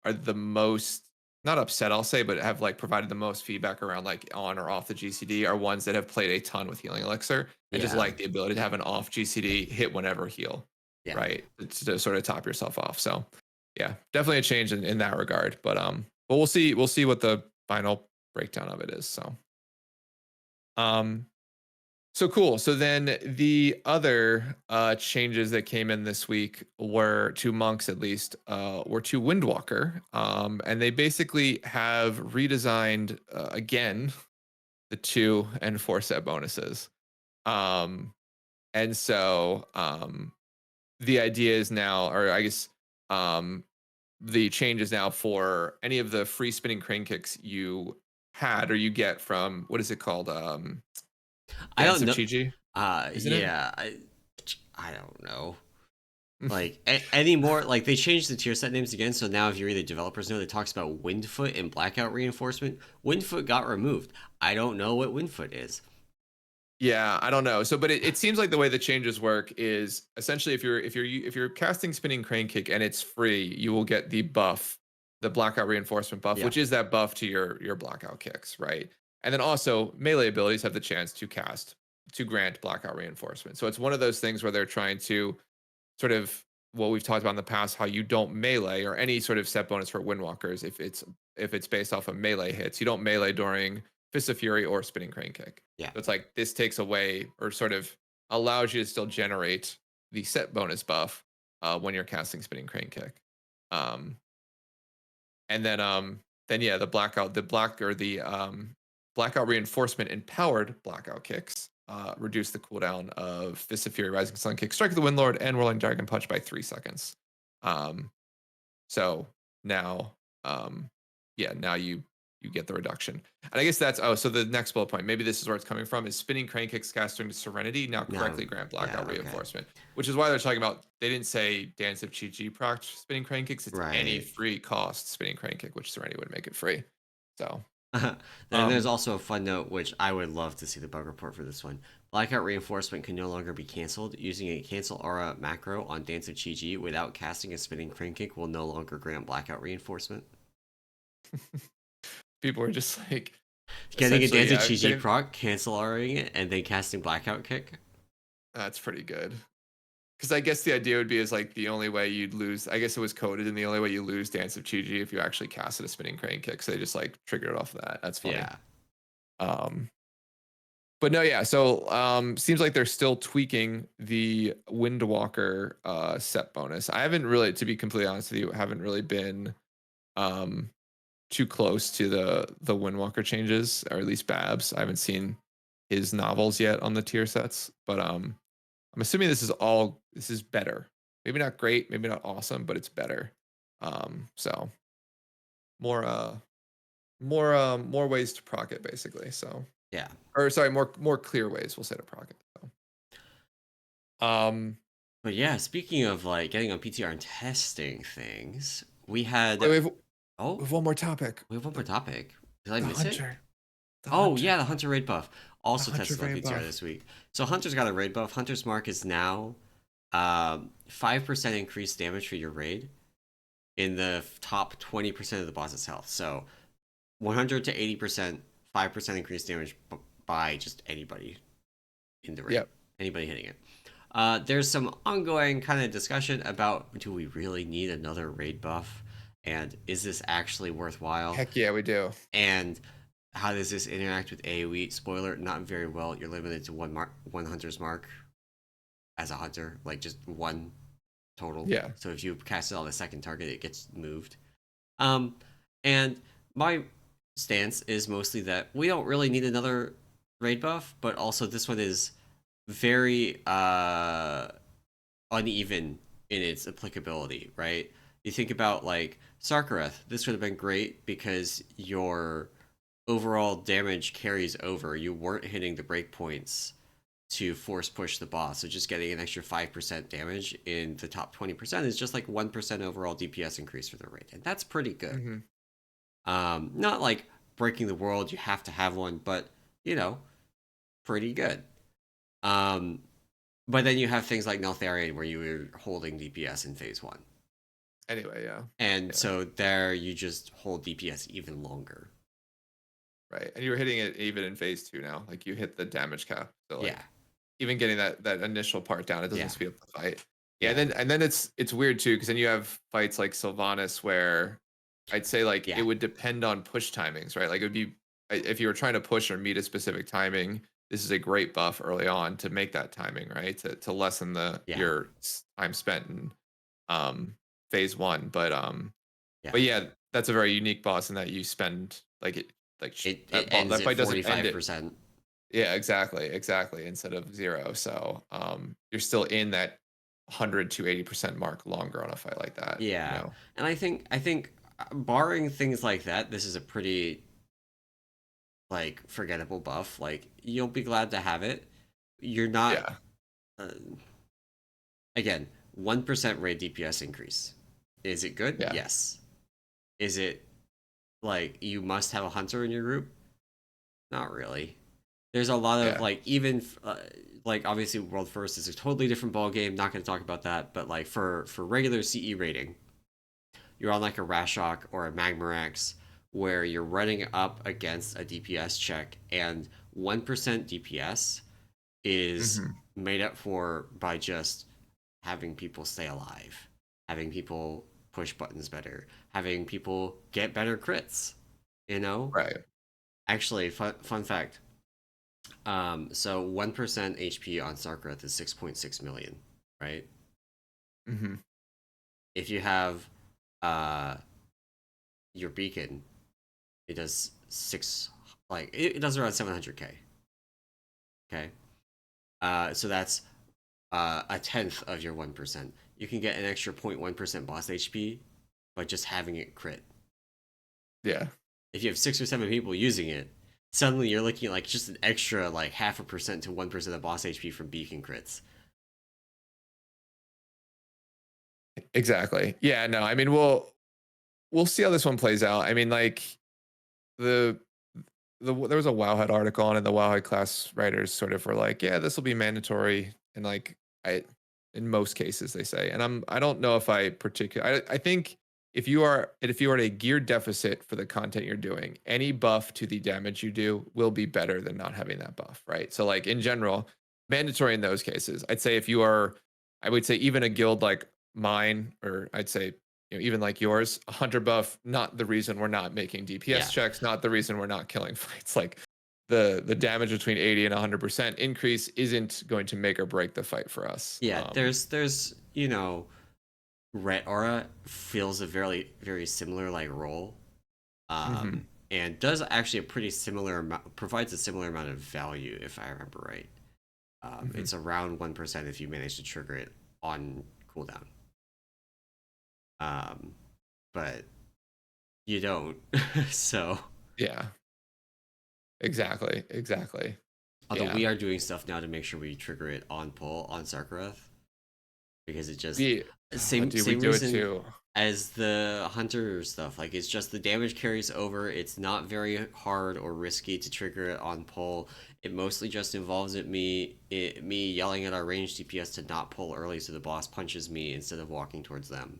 are the most not upset, I'll say, but have like provided the most feedback around like on or off the GCD are ones that have played a ton with Healing Elixir and just yeah, like the ability to have an off GCD hit whenever heal, yeah. right? To sort of top yourself off. So yeah, definitely a change in that regard. But we'll see what the final breakdown of it is. Um so cool. So then the other changes that came in this week were to monks, at least, were to Windwalker, and they basically have redesigned again the 2 and 4 set bonuses. Um, and so the idea is now, or I guess the change is now for any of the free spinning crane kicks you had or you get from what is it called? I Dance don't of know. Chi, isn't it? Yeah, I don't know. Like anymore, like they changed the tier set names again. So now, if you read the developers note, it talks about Windfoot and Blackout reinforcement. Windfoot got removed. I don't know what Windfoot is. Yeah, I don't know. So, but it seems like the way the changes work is essentially if you're casting spinning crane kick and it's free, you will get the buff, the blackout reinforcement buff, Yeah, which is that buff to your blackout kicks, right? And then also melee abilities have the chance to grant blackout reinforcement. So it's one of those things where they're trying to sort of what we've talked about in the past, how you don't melee or any sort of set bonus for windwalkers if it's based off of melee hits. You don't melee during Fist of Fury or Spinning Crane Kick. yeah. So it's like this takes away or sort of allows you to still generate the set bonus buff when you're casting Spinning Crane Kick. Um, and then yeah, the blackout reinforcement empowered blackout kicks reduce the cooldown of Fist of Fury, Rising Sun Kick, Strike of the Windlord, and Whirling Dragon Punch by 3 seconds. Um, so now, um, yeah, now you get the reduction. And I guess so the next bullet point, maybe this is where it's coming from, is spinning crane kicks cast during Serenity now No, correctly grant yeah, blackout okay, reinforcement, which is why they're talking about they didn't say Dance of Chi proc spinning crane kicks. It's any right. free cost spinning crane kick, which Serenity would make it free. So Then there's um also a fun note, which I would love to see the bug report for this one. Blackout reinforcement can no longer be canceled. Using a cancel aura macro on Dance of Chi without casting a spinning crane kick will no longer grant blackout reinforcement. people are just like Getting a essentially, Dance of yeah, GG getting proc, canceling it, and then casting Blackout Kick. that's pretty good. Because I guess the idea would be is like the only way you'd lose. I guess it was coded, and the only way you lose Dance of Chi if you actually casted a spinning crane kick. So they just like triggered it off of that. That's funny. Yeah. Um, but no, yeah. So seems like they're still tweaking the Windwalker set bonus. I haven't really, to be completely honest with you, haven't really been um too close to the Windwalker changes, or at least Babs. I haven't seen his novels yet on the tier sets, but I'm assuming this is better. Maybe not great, maybe not awesome, but it's better. So more more ways to proc it basically. So Yeah. or sorry, more clear ways we'll say to proc it. So But yeah, speaking of like getting on PTR and testing things, we wait, had we oh, have one more topic. we have one more topic. Did I The miss it? hunter. The Oh hunter. yeah, the Hunter raid buff The also hunter tested on very PTR buff. this week. So Hunter's got a raid buff. Hunter's mark is now 5% increased damage for your raid in the top 20% of the boss's health. So 100 to 80%, 5% increased damage by just anybody in the raid. Yep. Anybody hitting it. There's some ongoing kind of discussion about, do we really need another raid buff? And is this actually worthwhile? Heck yeah, we do. And how does this interact with AoE? Spoiler, not very well. You're limited to one hunter's mark as a hunter, like just one total. Yeah. So if you cast it on the second target, it gets moved. Um, and my stance is mostly that we don't really need another raid buff, but also this one is very uneven in its applicability, right? You think about like Sarkareth, this would have been great because your overall damage carries over. You weren't hitting the breakpoints to force push the boss, so just getting an extra 5% damage in the top 20% is just like 1% overall DPS increase for the raid, and that's pretty good. Mm-hmm. Not like breaking the world, you have to have one, but you know, pretty good. Um, but then you have things like Neltharion where you were holding DPS in phase one. Anyway, yeah. And Yeah. so there you just hold DPS even longer. Right. And you're hitting it even in phase 2 now. Like you hit the damage cap. So like Yeah. even getting that initial part down, it doesn't Yeah. speed up the fight. Yeah, Yeah. and then it's weird too, because then you have fights like Sylvanas where I'd say like it Yeah. would depend on push timings, right? Like it would be if you were trying to push or meet a specific timing, this is a great buff early on to make that timing, right? To lessen Yeah. your time spent in phase one. Yeah. But yeah, that's a very unique boss in that you spend like It ends that at fight doesn't end it. 45%. Yeah, exactly. Instead of 0. So you're still in that 100 to 80% mark longer on a fight like that. You Yeah. know? And I think barring things like that, this is a pretty like forgettable buff. Like you'll be glad to have it. You're not Yeah. uh, again, 1% raid DPS increase. Is it good? Yeah. Yes. Is it like you must have a hunter in your group? Not really. There's a lot of Yeah. like even like obviously world first is a totally different ball game. Not going to talk about that, but like for regular CE rating, you're on like a Rashok or a Magmarax where you're running up against a DPS check, and 1% DPS is Hmm. made up for by just having people stay alive, having people push buttons better, having people get better crits. You know, Right. actually, fun fact. So 1% HP on Sarkareth is 6.6 million, right? Hmm. If you have uh your beacon, it does it does around 700k. Okay, so that's a tenth of your 1%. You can get an extra 0.1% boss HP by just having it crit. Yeah. If you have 6 or 7 people using it, suddenly you're looking at like just an extra like 0.5% to 1% of boss HP from beacon crits. Exactly. Yeah, no. I mean, we'll see how this one plays out. I mean, like the there was a Wowhead article on it. The Wowhead class writers sort of were like, yeah, this will be mandatory, and like I in most cases they say, and I don't know if I particularly I think if you are at a gear deficit for the content you're doing, any buff to the damage you do will be better than not having that buff, right? So like in general, mandatory in those cases. I'd say if you are, I would say even a guild like mine, or I'd say even like yours, a hunter buff, not the reason we're not making DPS Yeah. checks, not the reason we're not killing fights. Like the damage between 80 and 100% increase isn't going to make or break the fight for us. Yeah, there's Ret Aura feels a very similar like role, Mhm. and does actually a pretty similar amount, provides a similar amount of value if I remember right. Mhm. It's around 1% if you manage to trigger it on cooldown. Um, but you don't, so. Yeah. Exactly. Exactly. Although Yeah. we are doing stuff now to make sure we trigger it on pull on Sarkareth, because it just We dude, we same do it reason too. as the hunter stuff. Like it's just the damage carries over. It's not very hard or risky to trigger it on pull. It mostly just involves me yelling at our ranged DPS to not pull early so the boss punches me instead of walking towards them.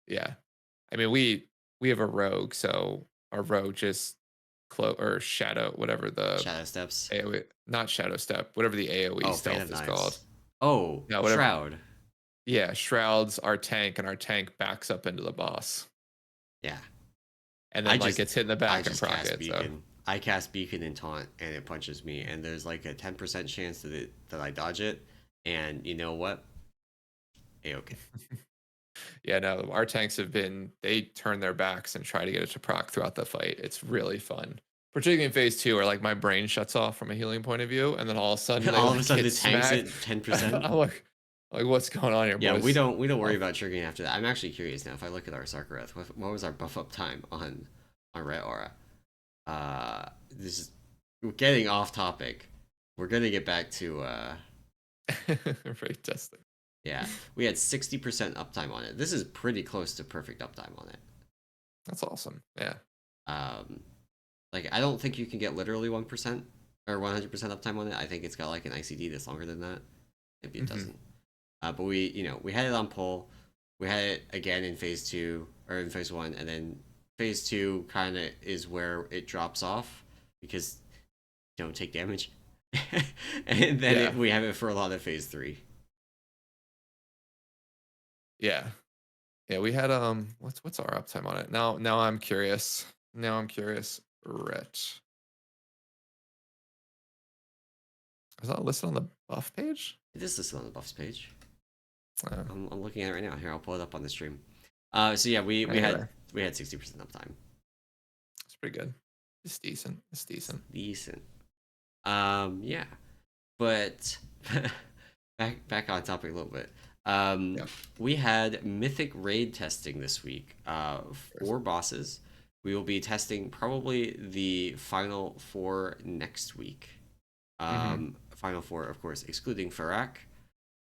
Yeah. I mean, we have a rogue, so our rogue just or shadow, whatever the Shadow steps. AoE, not shadow step, whatever the AoE Oh, Fate of stealth is called. Knives. Oh, Yeah, whatever. Shroud. Yeah, shrouds our tank, and our tank backs up into the boss, Yeah. and I then like just gets hit in the I back and just proc cast it. So beacon. I cast beacon and taunt, and it punches me. And there's like a 10% chance that I dodge it. And you know what? Hey, okay. yeah, no, our tanks they turn their backs and try to get it to proc throughout the fight. It's really fun. Particularly in phase 2, where like my brain shuts off from a healing point of view, and then all of a sudden they All of a like sudden, get the tank's smacked. at 10%. I'm like what's going on here, Yeah, boys? we don't worry Um, about triggering after that. I'm actually curious now. If I look at our Sarkareth, what was our buff up time on Red Aura? This is we're getting off topic. We're gonna get back to very testing. yeah. We had 60% uptime on it. This is pretty close to perfect uptime on it. That's awesome. Yeah. Um, like I don't think you can get literally 1% or 100% uptime on it. I think it's got like an ICD that's longer than that. Maybe it Hmm. doesn't. But we had it on pull. We had it again in phase 2 or in phase 1, and then phase 2 kind of is where it drops off because you don't take damage. And then Yeah. we have it for a lot of phase 3. Yeah. Yeah. We had what's our uptime on it? Now I'm curious. Now I'm curious. Ret. Is that listed on the buff page? It is listed on the buffs page. Uh, I'm looking at it right now. Here, I'll pull it up on the stream. So yeah, anyway, we had 60% uptime. it's pretty good. It's decent. It's decent. Decent. Yeah, but back on topic a little bit. Yeah. We had Mythic raid testing this week. 4 bosses. We will be testing probably the final 4 next week. Mm-hmm. Final 4, of course, excluding Farak,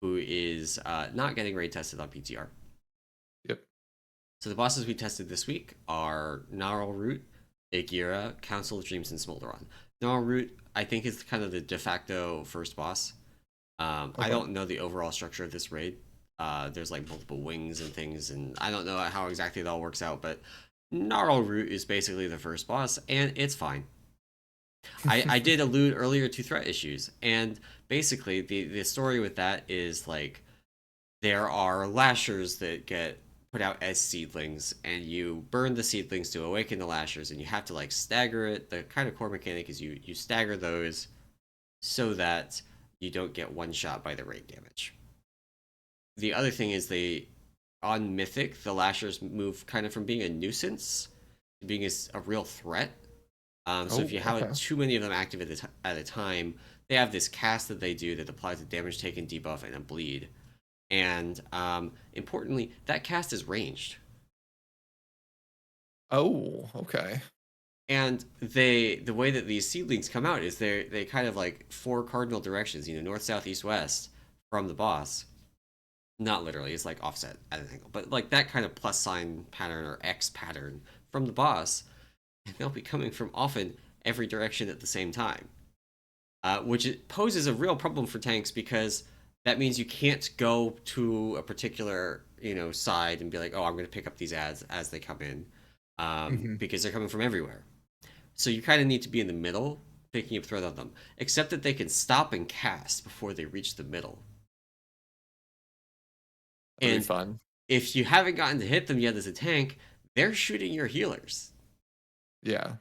who is not getting raid tested on PTR. Yep. So the bosses we tested this week are Gnarlroot, Igira, Council of Dreams, and Smolderon. Gnarlroot, I think, is kind of the de facto first boss. I Okay. don't know the overall structure of this raid. There's like multiple wings and things, and I don't know how exactly it all works out, but Gnarlroot is basically the first boss, and it's fine. I did allude earlier to threat issues, and basically the story with that is like there are lashers that get put out as seedlings, and you burn the seedlings to awaken the lashers, and you have to like stagger it. The kind of core mechanic is you stagger those so that you don't get one shot by the raid damage. The other thing is they on Mythic the lashers move kind of from being a nuisance to being a real threat. So if Oh, you have okay. too many of them active at a time, they have this cast that they do that applies a damage taken debuff and a bleed. And importantly, that cast is ranged. Oh, okay. And the way that these seedlings come out is they kind of like 4 cardinal directions, north, south, east, west from the boss. Not literally, it's like offset at an angle, but like that kind of plus sign pattern or X pattern from the boss, and they'll be coming from often every direction at the same time. Which it poses a real problem for tanks because that means you can't go to a particular, side and be like, oh, I'm going to pick up these ads as they come in, Hmm. because they're coming from everywhere. So you kind of need to be in the middle, picking up threat on them. Except that they can stop and cast before they reach the middle. That'll be And fun. if you haven't gotten to hit them yet as a tank, they're shooting your healers. Yeah.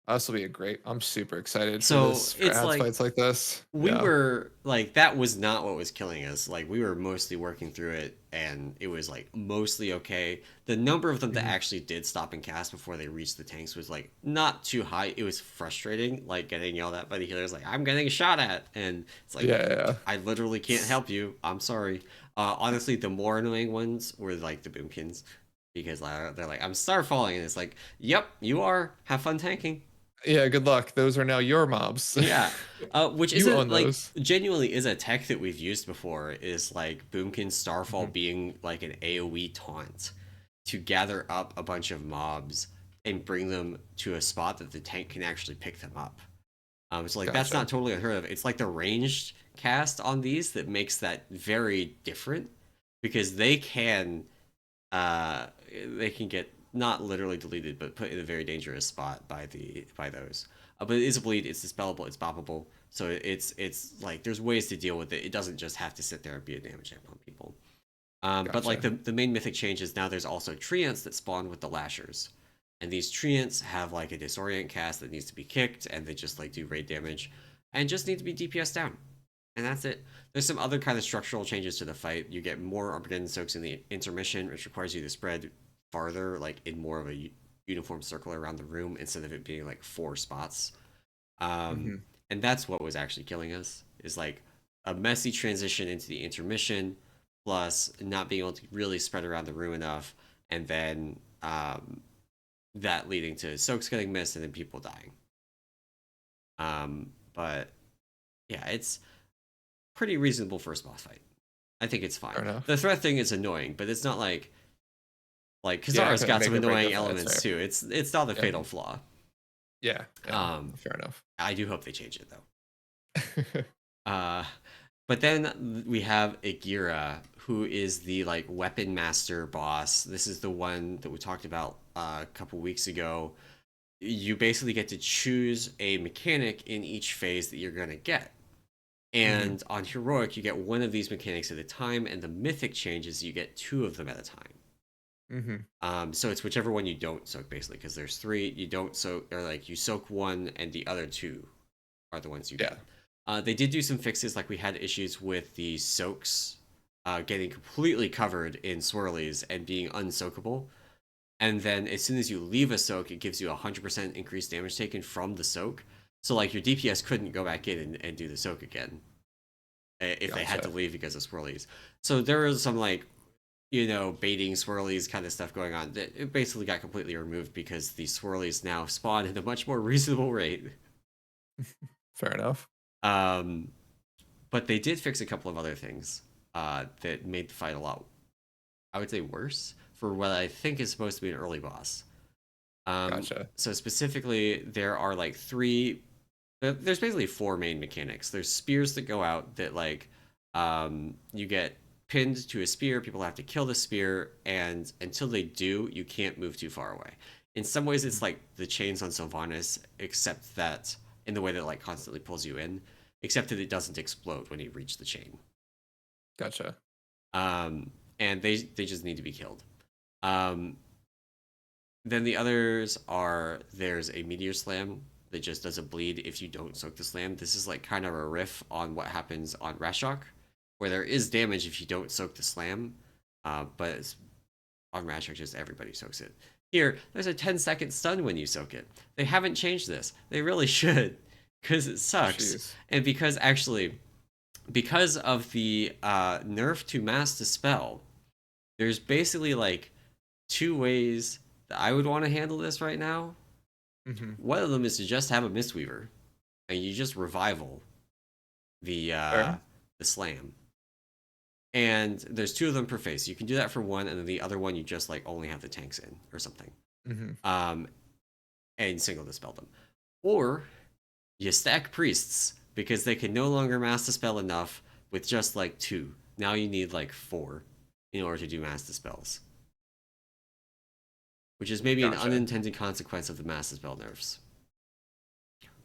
This will be a great. I'm super excited for So this, for it's ads like fights like this. we Yeah. were like, that was not what was killing us. Like, we were mostly working through it, and it was like mostly okay. The number of them that Hmm. actually did stop and cast before they reached the tanks was like not too high. It was frustrating, like getting yelled at by the healers, like, I'm getting shot at, and it's like, Yeah. Yeah. I literally can't help you. I'm sorry. Honestly, the more annoying ones were like the boomkins, because they're like, I'm star falling, and it's like, yep, you are. Have fun tanking. Yeah. Good luck. Those are now your mobs. Yeah, which You isn't own like those. genuinely is a tech that we've used before. Is like Boomkin Starfall Hmm. being like an AOE taunt to gather up a bunch of mobs and bring them to a spot that the tank can actually pick them up. So like that's not Gotcha. totally unheard of. It's like the ranged cast on these that makes that very different, because uh they can get not literally deleted but put in a very dangerous spot by those. But it is a bleed, it's dispellable, it's boppable, so it's like there's ways to deal with it. It doesn't just have to sit there and be a damage amp on people. But like Gotcha. the main mythic change is now there's also treants that spawn with the lashers, and these treants have like a disorient cast that needs to be kicked, and they just like do raid damage and just need to be DPS down, and that's it. There's some other kind of structural changes to the fight. You get more Armageddon soaks in the intermission, which requires you to spread farther, like in more of a uniform circle around the room instead of it being like 4 spots. Um, Hmm. and that's what was actually killing us, is like a messy transition into the intermission, plus not being able to really spread around the room enough, and then that leading to soaks getting missed and then people dying. But yeah, it's pretty reasonable for a boss fight. I think it's fine. Fair enough. The threat thing is annoying, but it's not like Yeah. Not Kazara's gonna got some make or break annoying the fight. That's elements fair. too. It's not a Yeah. fatal flaw. Yeah. Yeah. Um, Fair enough. I do hope they change it though. Uh, but then we have Igira, who is the like weapon master boss. This is the one that we talked about a couple weeks ago. You basically get to choose a mechanic in each phase that you're gonna get. Hmm. And on heroic, you get one of these mechanics at a time, and the mythic changes, you get 2 of them at a time. Hmm. So it's whichever one you don't soak, basically, because there's 3 you don't soak, or like you soak one, and the other 2 are the ones you Yeah. get. They did do some fixes, like we had issues with the soaks getting completely covered in swirlies and being unsoakable. And then as soon as you leave a soak, it gives you 100% increased damage taken from the soak. So like your DPS couldn't go back in and do the soak again if they had to Gotcha. leave because of swirlies. So there was some like baiting swirlies kind of stuff going on. It basically got completely removed because the swirlies now spawn at a much more reasonable rate. Fair enough. Um, but they did fix a couple of other things that made the fight a lot, I would say, worse for what I think is supposed to be an early boss. Gotcha. So specifically, there are like 3. There's basically 4 main mechanics. There's spears that go out that like you get pinned to a spear. People have to kill the spear, and until they do, you can't move too far away. In some ways, it's like the chains on Sylvanas, except that in the way that it, like constantly pulls you in, except that it doesn't explode when you reach the chain. Gotcha. Um, and they just need to be killed. Um, then the others are, there's a meteor slam that just does a bleed if you don't soak the slam. This is like kind of a riff on what happens on Rashok, where there is damage if you don't soak the slam, but on Rashok just everybody soaks it. Here, there's a 10-second stun when you soak it. They haven't changed this. They really should, because it sucks. Jeez. And because of the nerf to mass dispel, there's basically like 2 ways that I would want to handle this right now. Hmm. One of them is to just have a Mistweaver, and you just revival Fair. the slam. And there's 2 of them per phase. You can do that for one, and then the other one you just like only have the tanks in or something, Hmm. um, and single dispel them. Or you stack priests because they can no longer mass dispel enough with just like 2. Now you need like 4 in order to do mass dispels, which is maybe an Gotcha. unintended consequence of the mass dispel nerfs.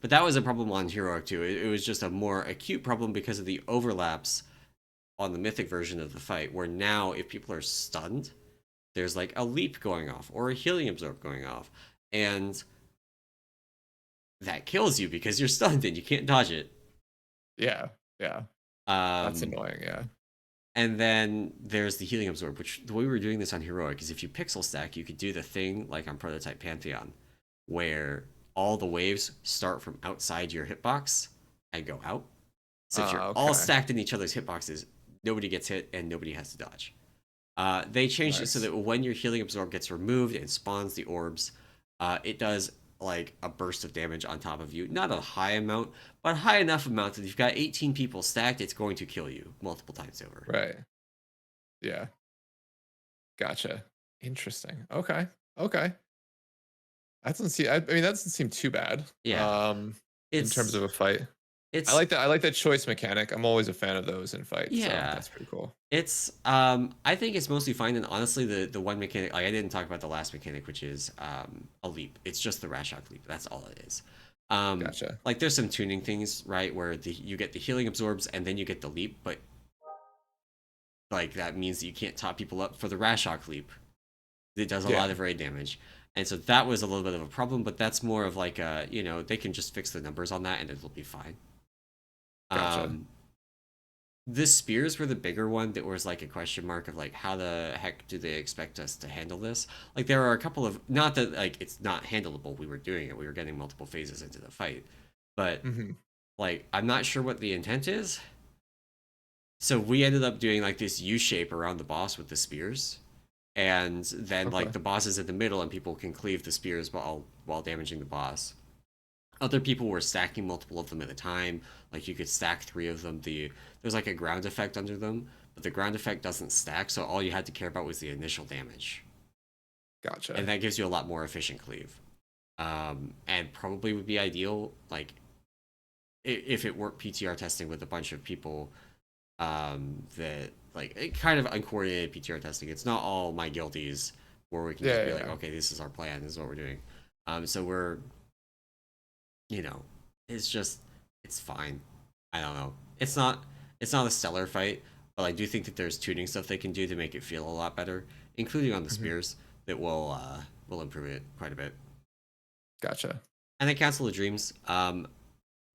But that was a problem on Heroic too. It was just a more acute problem because of the overlaps on the Mythic version of the fight, where now if people are stunned, there's like a leap going off or a healing absorb going off, and that kills you because you're stunned and you can't dodge it. Yeah. Yeah. That's Um, annoying. Yeah. and then there's the healing absorb, which the way we were doing this on Heroic is if you pixel stack, you could do the thing like on Prototype Pantheon, where all the waves start from outside your hitbox and go out. So if you're all Okay. stacked in each other's hitboxes, nobody gets hit and nobody has to dodge. They changed it so Nice. that when your healing absorb gets removed and spawns the orbs, it does like a burst of damage on top of you. Not a high amount, but a high enough amount that if you've got 18 people stacked, it's going to kill you multiple times over. Right. Yeah. Gotcha. Interesting. Okay. Okay. That doesn't seem. I mean, that doesn't seem too bad. Yeah, In terms it's of a fight, I it's like that. I like that choice mechanic. I'm always a fan of those in fights. So yeah. that's pretty cool. It's I think it's mostly fine, and honestly the one mechanic, like I didn't talk about the last mechanic, which is a leap. It's just the Rashok leap. That's all it is. Gotcha. Like there's some tuning things, right, where you get the healing absorbs and then you get the leap, but like that means that you can't top people up for the Rashok leap. It does a lot Yeah. of raid damage. And so that was a little bit of a problem, but that's more of like they can just fix the numbers on that and it'll be fine. Gotcha. Um the spears were the bigger one that was like a question mark of like how the heck do they expect us to handle this. Like there are a couple of, not that like it's not handleable, we were doing it, we were getting multiple phases into the fight, but Hmm. like I'm not sure what the intent is. So we ended up doing like this U shape around the boss with the spears, and then like Okay. the boss is in the middle and people can cleave the spears while damaging the boss. Other people were stacking multiple of them at a time. Like you could stack 3 of them. There's like a ground effect under them, but the ground effect doesn't stack, so all you had to care about was the initial damage, and Gotcha. that gives you a lot more efficient cleave. And probably would be ideal like if it worked PTR testing with a bunch of people, that like it kind of uncoordinated PTR testing. It's not all my guilties where we can just Yeah. be Yeah. like, Yeah. okay, this is our plan, this is what we're doing. So we're you know, it's just it's fine. I don't know. It's not a stellar fight, but I do think that there's tuning stuff they can do to make it feel a lot better, including on the Hmm. spears that will improve it quite a bit. Gotcha. And then Council of Dreams.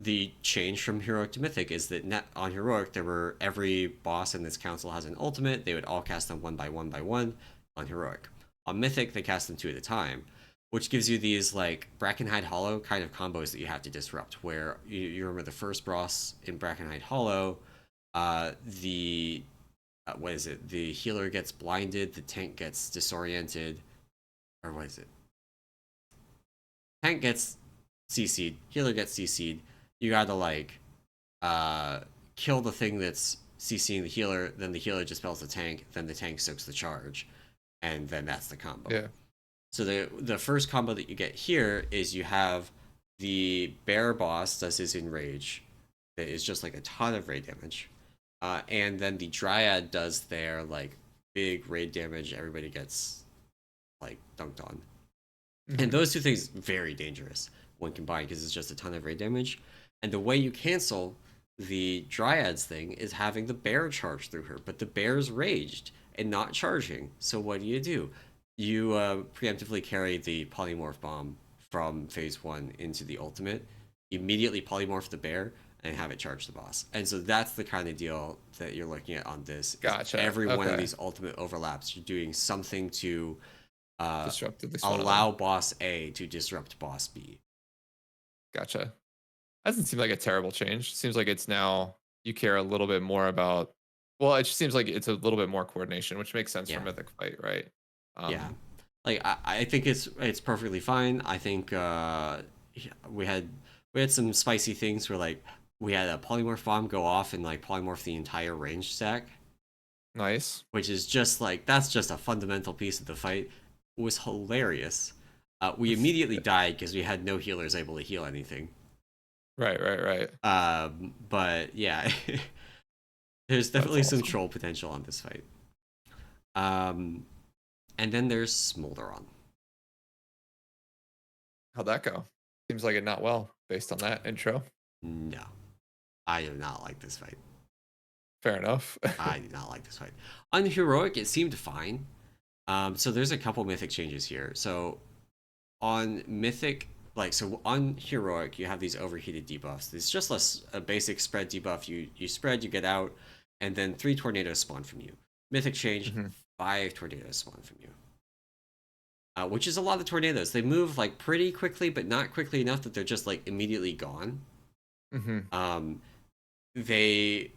The change from heroic to mythic is that on heroic there were every boss in this council has an ultimate. They would all cast them one by one on heroic. On mythic they cast them 2 at a time, which gives you these like Brackenhide Hollow kind of combos that you have to disrupt. Where you remember the first boss in Brackenhide Hollow, the what is it? The healer gets blinded, the tank gets disoriented, or what is it? Tank gets CC'd, healer gets CC'd. You gotta like uh kill the thing that's CCing the healer, then the healer dispels the tank, then the tank soaks the charge, and then that's the combo. Yeah. So the first combo that you get here is you have the bear boss does his enrage, that is just like a ton of raid damage, and then the dryad does their like big raid damage. Everybody gets like dunked on, and Hmm. those 2 things very dangerous when combined because it's just a ton of raid damage. And the way you cancel the Dryad's thing is having the bear charge through her, but the bear's raged and not charging. So what do? You preemptively carry the polymorph bomb from phase 1 into the ultimate, immediately polymorph the bear, and have it charge the boss. And so that's the kind of deal that you're looking at on this. Is Gotcha. every one of Okay. these ultimate overlaps, you're doing something to uh, Disrupt at least one of them. allow boss A to disrupt boss B. Gotcha. Doesn't seem like a terrible change. Seems like it's now you care a little bit more about. Well, it just seems like it's a little bit more coordination, which makes sense for Yeah, Mythic Fight, right? yeah. Um, Like I think it's perfectly fine. I think yeah, we had some spicy things where like we had a polymorph bomb go off and like polymorph the entire range stack, nice. which is just like that's just a fundamental piece of the fight. It was hilarious. We immediately died because we had no healers able to heal anything. Right, right, right. But yeah, There's That's definitely some awesome. troll potential on this fight. Um, and then there's Smolderon. How'd that go? Seems like it not well based on that intro. No, I do not like this fight. Fair enough. I do not like this fight. On heroic, it seemed fine. So there's a couple mythic changes here. So on mythic, like so on heroic, you have these overheated debuffs. It's just a basic spread debuff. You spread, you get out, and then 3 tornadoes spawn from you. Mythic change, hmm 5 tornadoes spawn from you. Which is a lot of tornadoes. They move like pretty quickly, but not quickly enough that they're just like immediately gone. hmm Um, they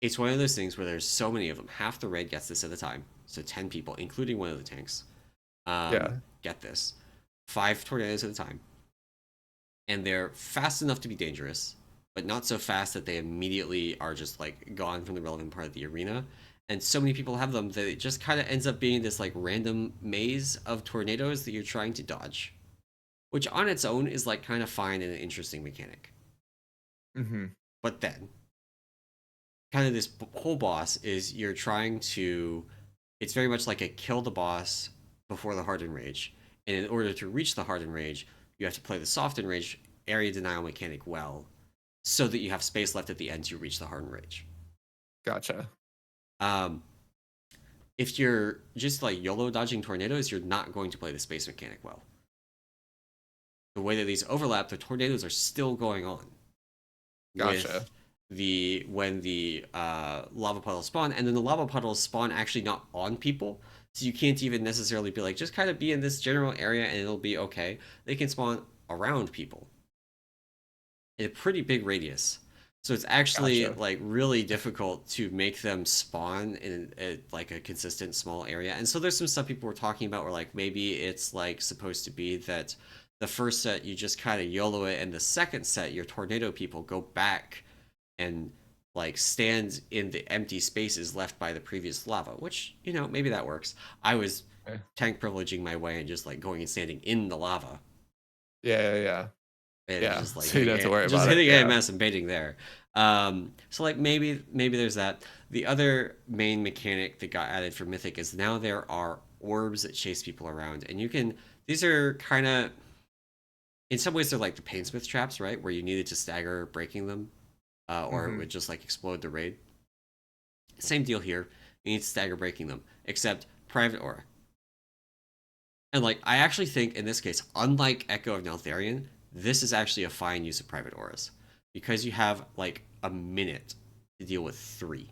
it's one of those things where there's so many of them. Half the raid gets this at a time. So 10 people, including one of the tanks, Yeah. get this. 5 tornadoes at a time. And they're fast enough to be dangerous, but not so fast that they immediately are just like gone from the relevant part of the arena. And so many people have them that it just kind of ends up being this like random maze of tornadoes that you're trying to dodge, which on its own is like kind of fine and an interesting mechanic. hmm But then kind of this whole boss is you're trying to it's very much like a kill the boss before the hardened rage, and in order to reach the hardened rage you have to play the softened rage area denial mechanic well so that you have space left at the end to reach the hardened rage. Gotcha. um if you're just like YOLO dodging tornadoes, you're not going to play the space mechanic well. The way that these overlap, the tornadoes are still going on Gotcha. with the when the lava puddles spawn, and then the lava puddles spawn actually not on people, so you can't even necessarily be like just kind of be in this general area and it'll be okay. They can spawn around people in a pretty big radius, so it's actually Gotcha. like really difficult to make them spawn in like a consistent small area. And so there's some stuff people were talking about where like maybe it's like supposed to be that the first set you just kind of YOLO it, and the second set your tornado people go back and like stand in the empty spaces left by the previous lava, which, you know, maybe that works. I was Okay. tank privileging my way and just like going and standing in the lava Yeah, yeah, yeah. and Yeah. just like So you don't have to worry just about it. hitting Yeah. AMS and baiting there. So like maybe there's that. The other main mechanic that got added for Mythic is now there are orbs that chase people around, and you can. These are kind of in some ways they're like the Painsmith traps, right? Where you needed to stagger breaking them, or it hmm would just like explode the raid. Same deal here. You need to stagger breaking them, except private aura. And like I actually think in this case, unlike Echo of Neltharion, this is actually a fine use of private auras because you have like a minute to deal with 3.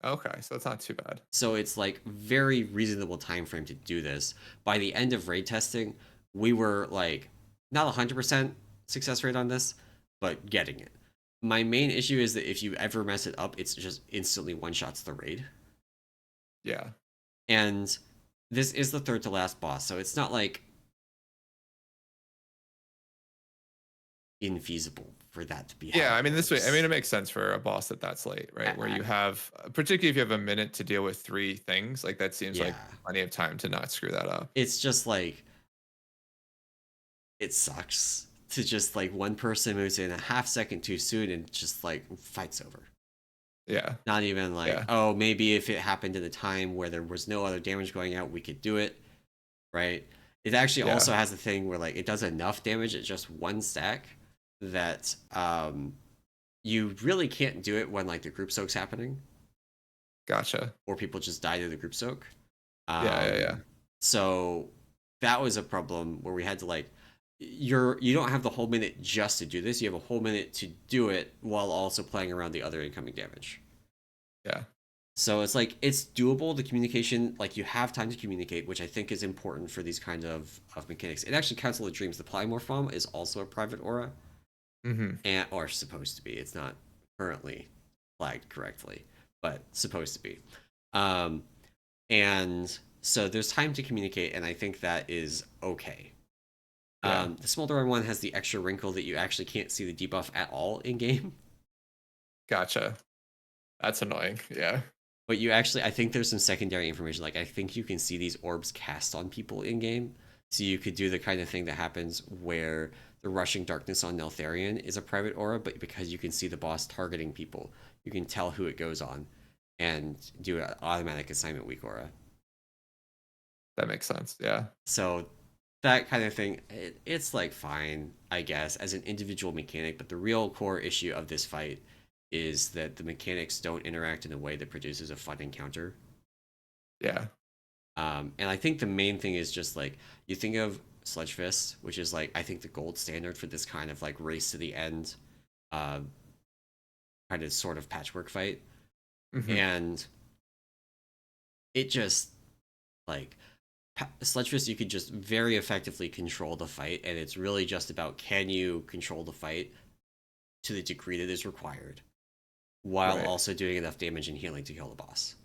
Okay, so it's not too bad. So it's like very reasonable time frame to do this. By the end of raid testing, we were like not 100% success rate on this, but getting it. My main issue is that if you ever mess it up, it's just instantly one shots the raid. Yeah. And this is the third to last boss, so it's not like infeasible for that to be how Yeah, it I mean this way. I mean works. it makes sense for a boss that's late, right? Where you have, particularly if you have a minute to deal with 3 things, like that seems like Yeah, plenty of time to not screw that up. it's just like it sucks to just like one person moves in a half second too soon and just like fight's over. Yeah. Not even like, Yeah. oh, maybe if it happened at a time where there was no other damage going out, we could do it, right? It actually Yeah. also has a thing where like it does enough damage at just one stack that you really can't do it when like the group soak's happening Gotcha. or people just die to the group soak. Yeah. Yeah. Yeah. So that was a problem where we had to like you don't have the whole minute just to do this. You have a whole minute to do it while also playing around the other incoming damage. Yeah. So it's like it's doable. The communication, like you have time to communicate, which I think is important for these kind of mechanics. It actually Council of Dreams, the polymorph is also a private aura, hmm and or supposed to be. It's not currently flagged correctly, but supposed to be. Um, and so there's time to communicate, and I think that is okay. Yeah. The Smolderon one has the extra wrinkle that you actually can't see the debuff at all in game, Gotcha. That's annoying. Yeah. but you actually, I think there's some secondary information. Like I think you can see these orbs cast on people in game, So you could do the kind of thing that happens where the Rushing Darkness on Neltharion is a private aura, but because you can see the boss targeting people, you can tell who it goes on and do an automatic assignment week aura. That makes sense. Yeah. So that kind of thing, it's like fine, I guess, as an individual mechanic, but the real core issue of this fight is that the mechanics don't interact in a way that produces a fun encounter. Yeah. And I think the main thing is just like you think of Sludge Fist, which is like I think the gold standard for this kind of like race to the end, uh, kind of sort of patchwork fight, Hmm. and it just like Sludge Fist, you could just very effectively control the fight, and it's really just about can you control the fight to the degree that is required, while Right. also doing enough damage and healing to kill the boss.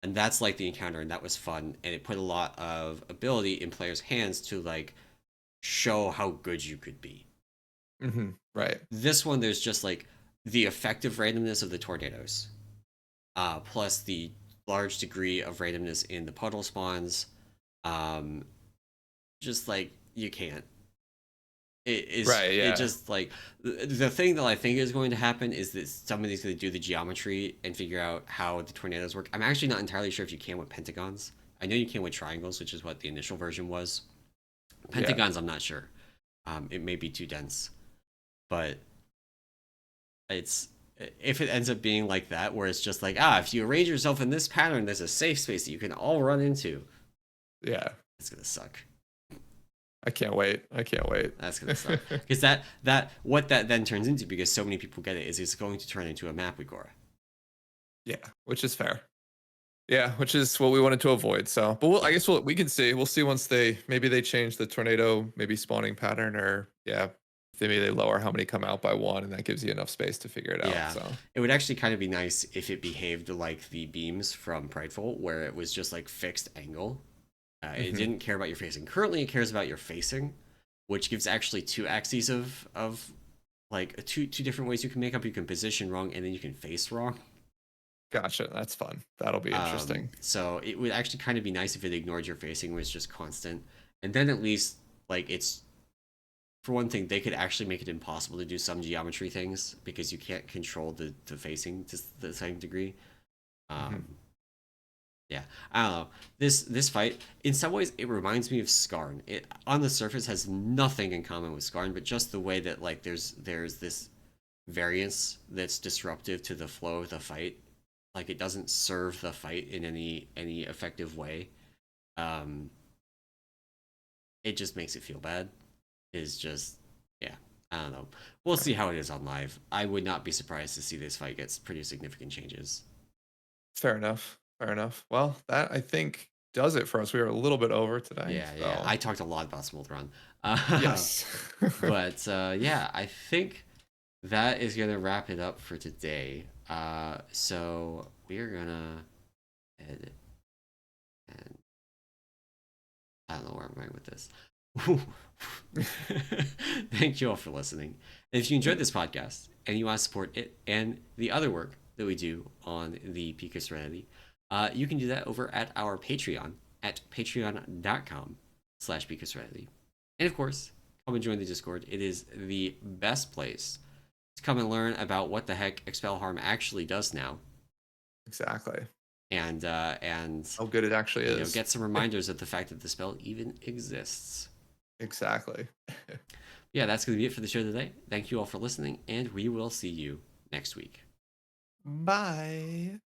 And that's like the encounter, and that was fun, and it put a lot of ability in players' hands to like show how good you could be. Right. This one, there's just like the effective randomness of the tornadoes, plus the large degree of randomness in the puddle spawns. Um, just like you can't. Right. It Yeah. just like the thing that I think is going to happen is that somebody's going to do the geometry and figure out how the tornadoes work. I'm actually not entirely sure if you can with pentagons. I know you can with triangles, which is what the initial version was. Yeah. Pentagons, I'm not sure. It may be too dense, but it's if it ends up being like that, where it's just like if you arrange yourself in this pattern, there's a safe space that you can all run into. Yeah. It's gonna suck. I can't wait. I can't wait. That's gonna suck because that what that then turns into, because so many people get it, is it's going to turn into a map Igora. Yeah, which is fair. Yeah, which is what we wanted to avoid. So, but I Yeah, guess we can see. We'll see once maybe they change the tornado maybe spawning pattern, or yeah, maybe they lower how many come out by one, and that gives you enough space to figure it out. yeah. So It would actually kind of be nice if it behaved like the beams from Prideful, where it was just like fixed angle. It hmm didn't care about your facing. Currently, it cares about your facing, which gives actually two axes of like two different ways you can make up. You can position wrong, and then you can face wrong. Gotcha. That's fun. That'll be interesting. So it would actually kind of be nice if it ignored your facing, was just constant, and then at least like it's for one thing, they could actually make it impossible to do some geometry things because you can't control the facing to the same degree. Hmm. Um, yeah, I don't know. This fight, in some ways, it reminds me of Skarn. It on the surface has nothing in common with Skarn, but just the way that like there's this variance that's disruptive to the flow of the fight. Like it doesn't serve the fight in any effective way. Um, it just makes it feel bad. Is just yeah. I don't know. We'll see how it is on live. I would not be surprised to see this fight gets pretty significant changes. Fair enough. Fair enough. Well, that I think does it for us. We were a little bit over today, Yeah, yeah. so I talked a lot about Smolderon. yes. But yeah, I think that is gonna wrap it up for today. So we're gonna edit, and I don't know where I'm going with this. Thank you all for listening. And if you enjoyed this podcast and you want to support it and the other work that we do on the Peak of Serenity, you can do that over at our Patreon at patreon.com/Peak of Serenity. And of course, come and join the Discord. It is the best place to come and learn about what the heck Expel Harm actually does now, Exactly. and How good it actually is. get some reminders of the fact that the spell even exists. Exactly. Yeah, that's going to be it for the show today. Thank you all for listening, and we will see you next week. Bye.